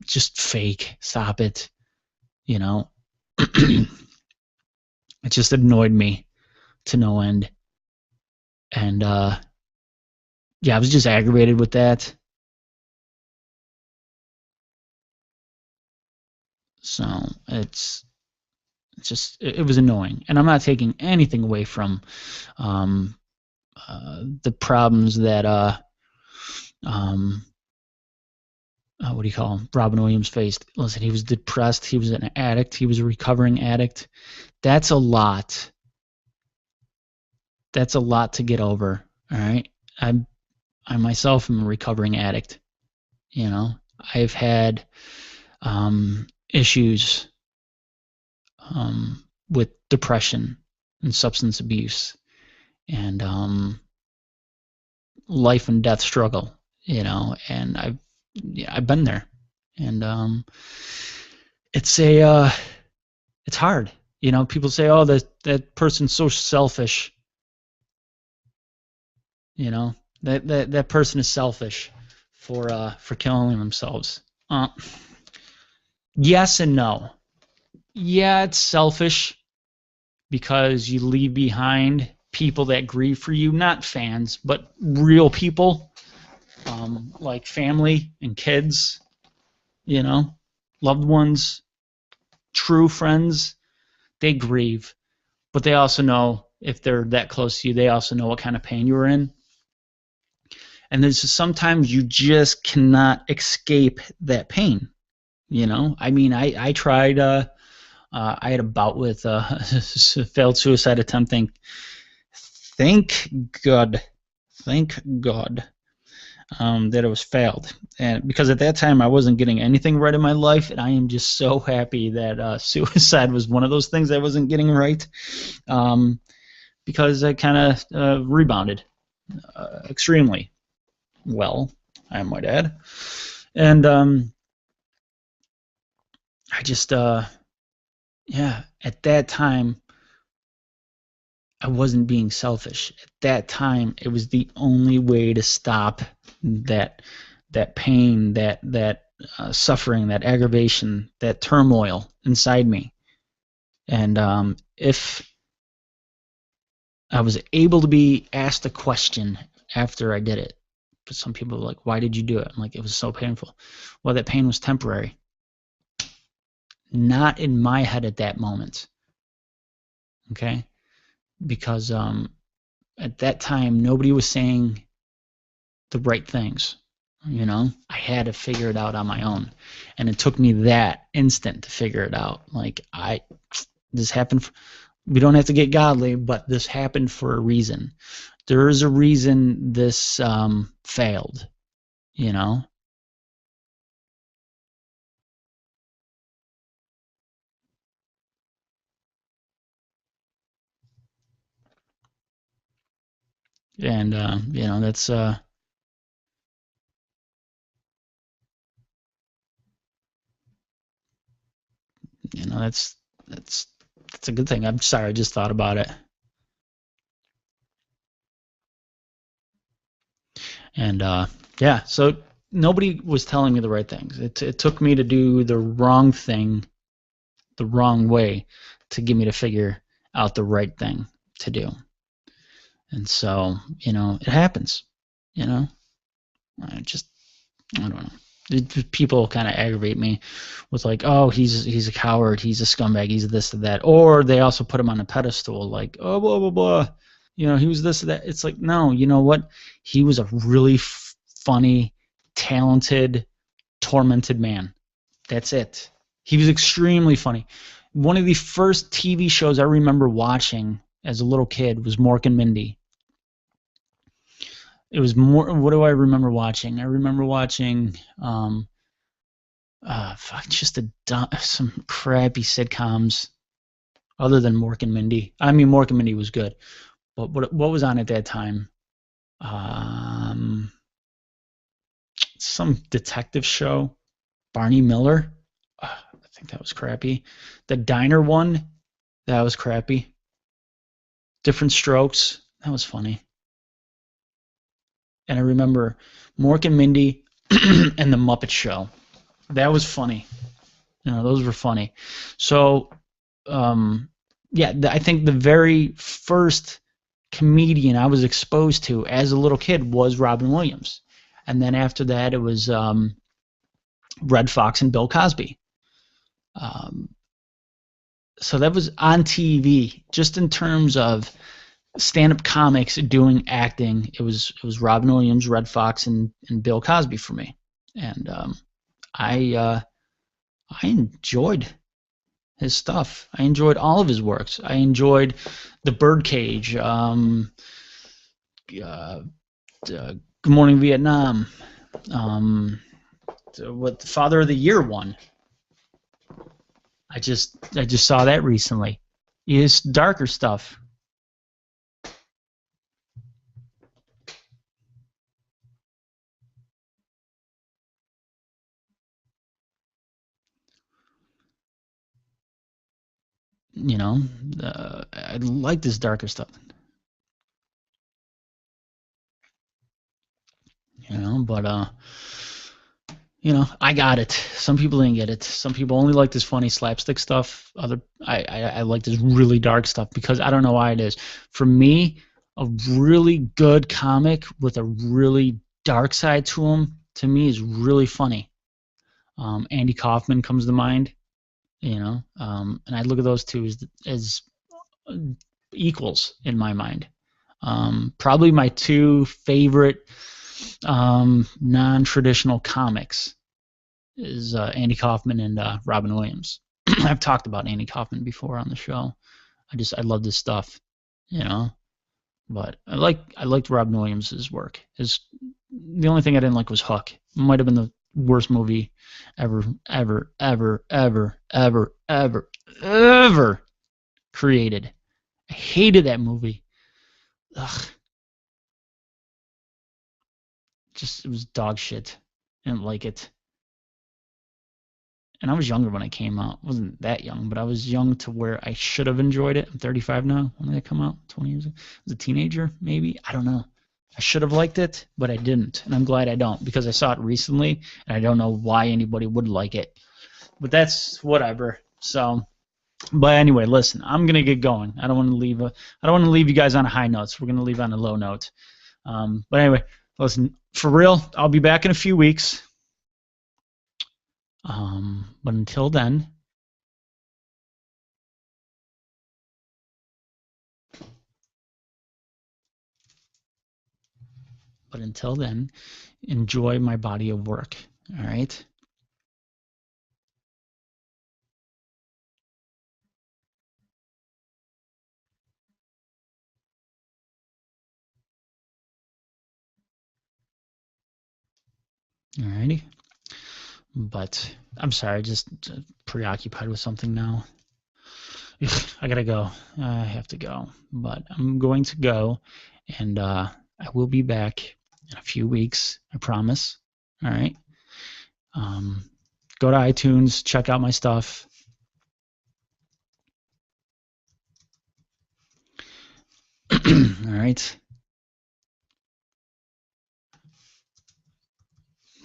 just fake. Stop it. You know, it just annoyed me to no end. And yeah, I was just aggravated with that. So it was annoying. And I'm not taking anything away from the problems that what do you call him? Robin Williams faced. Listen, he was depressed. He was an addict. He was a recovering addict. That's a lot. That's a lot to get over. All right. I myself am a recovering addict. You know, I've had issues with depression and substance abuse and life and death struggle. You know, and I've been there, and it's hard. You know, people say, "Oh, that person's so selfish." You know, that person is selfish for killing themselves. Yes and no. Yeah, it's selfish because you leave behind people that grieve for you, not fans, but real people, like family and kids, you know, loved ones, true friends. They grieve, but they also know if they're that close to you, they also know what kind of pain you were in. And there's sometimes you just cannot escape that pain. You know, I mean, I tried. I had a bout with failed suicide attempt. Thank God that it was failed. And because at that time I wasn't getting anything right in my life, and I am just so happy that suicide was one of those things I wasn't getting right, because I kind of rebounded extremely well, I might add. And I just yeah, at that time I wasn't being selfish. At that time it was the only way to stop that pain, that suffering, that aggravation, that turmoil inside me. And if I was able to be asked a question after I did it, but some people are like, "Why did you do it?" I'm like, "It was so painful." Well, that pain was temporary. Not in my head at that moment. Okay? Because at that time nobody was saying the right things. You know, I had to figure it out on my own, and it took me that instant to figure it out. Like, this happened. We don't have to get godly, but this happened for a reason. There is a reason this failed. You know. And you know, that's you know, that's a good thing. I'm sorry, I just thought about it. And yeah, so nobody was telling me the right things. It took me to do the wrong thing the wrong way to get me to figure out the right thing to do. And so, you know, it happens. You know, I don't know. People kind of aggravate me with like, "Oh, he's a coward, he's a scumbag, he's this or that," or they also put him on a pedestal, like, "Oh, blah blah blah, you know, he was this or that." It's like, no, you know what? He was a really funny, talented, tormented man. That's it. He was extremely funny. One of the first TV shows I remember watching as a little kid was Mork and Mindy. It was more. What do I remember watching? I remember watching just some crappy sitcoms other than Mork and Mindy. I mean, Mork and Mindy was good, but what was on at that time? Some detective show, Barney Miller. I think that was crappy. The Diner one, that was crappy. Different Strokes, that was funny. And I remember Mork and Mindy and The Muppet Show. That was funny. Those were funny. So, yeah, I think the very first comedian I was exposed to as a little kid was Robin Williams. And then after that, it was Red Fox and Bill Cosby. So that was on TV. Just in terms of stand-up comics doing acting, it was Robin Williams, Red Fox, and Bill Cosby for me. And I enjoyed his stuff. I enjoyed all of his works. I enjoyed The Birdcage, Good Morning Vietnam, what the Father of the Year won. I just saw that recently. His darker stuff. I like this darker stuff. But I got it. Some people didn't get it. Some people only like this funny slapstick stuff. I like this really dark stuff because I don't know why it is. For me, a really good comic with a really dark side to him, to me, is really funny. Andy Kaufman comes to mind, and I look at those two as equals in my mind. Probably my two favorite non-traditional comics is Andy Kaufman and Robin Williams. I've talked about Andy Kaufman before on the show. I love this stuff, But I liked Robin Williams' work. The only thing I didn't like was Hook. It might have been the worst movie ever created. I hated that movie. Ugh. It was dog shit. I didn't like it. And I was younger when it came out. I wasn't that young, but I was young to where I should have enjoyed it. I'm 35 now. When did it come out? 20 years ago? I was a teenager, maybe? I don't know. I should have liked it, but I didn't. And I'm glad I don't, because I saw it recently, and I don't know why anybody would like it. But that's whatever. So, but anyway, listen, I'm going to get going. I don't want to leave you guys on a high note, so we're going to leave on a low note. But anyway, listen, for real, I'll be back in a few weeks. But until then, enjoy my body of work. All right. Alrighty. But I'm sorry, just preoccupied with something now. I gotta go. I have to go. But I'm going to go, and I will be back in a few weeks. I promise. All right. Go to iTunes, check out my stuff. All right.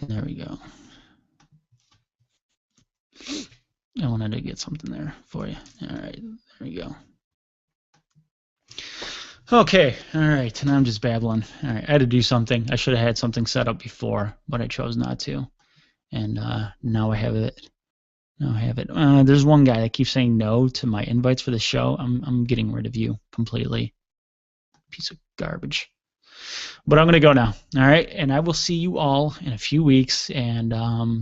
There we go. I wanted to get something there for you. All right, there we go. Okay, all right, and I'm just babbling. All right, I had to do something. I should have had something set up before, but I chose not to. And now I have it. There's one guy that keeps saying no to my invites for the show. I'm getting rid of you completely. Piece of garbage. But I'm going to go now, all right? And I will see you all in a few weeks. And,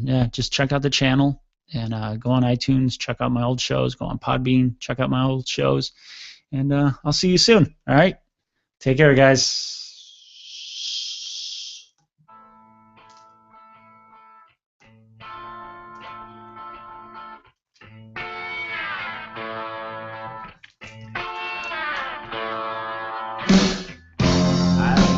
yeah, just check out the channel and go on iTunes, check out my old shows, go on Podbean, check out my old shows. And I'll see you soon, all right? Take care, guys.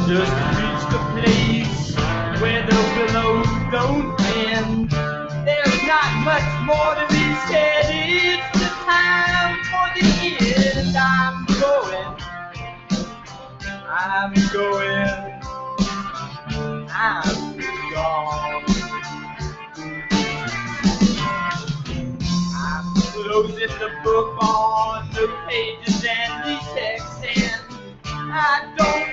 Just reached the place where the willows don't bend. There's not much more to be said. It's the time for the end. I'm going. I'm gone. those in the book on the pages and the text, and I don't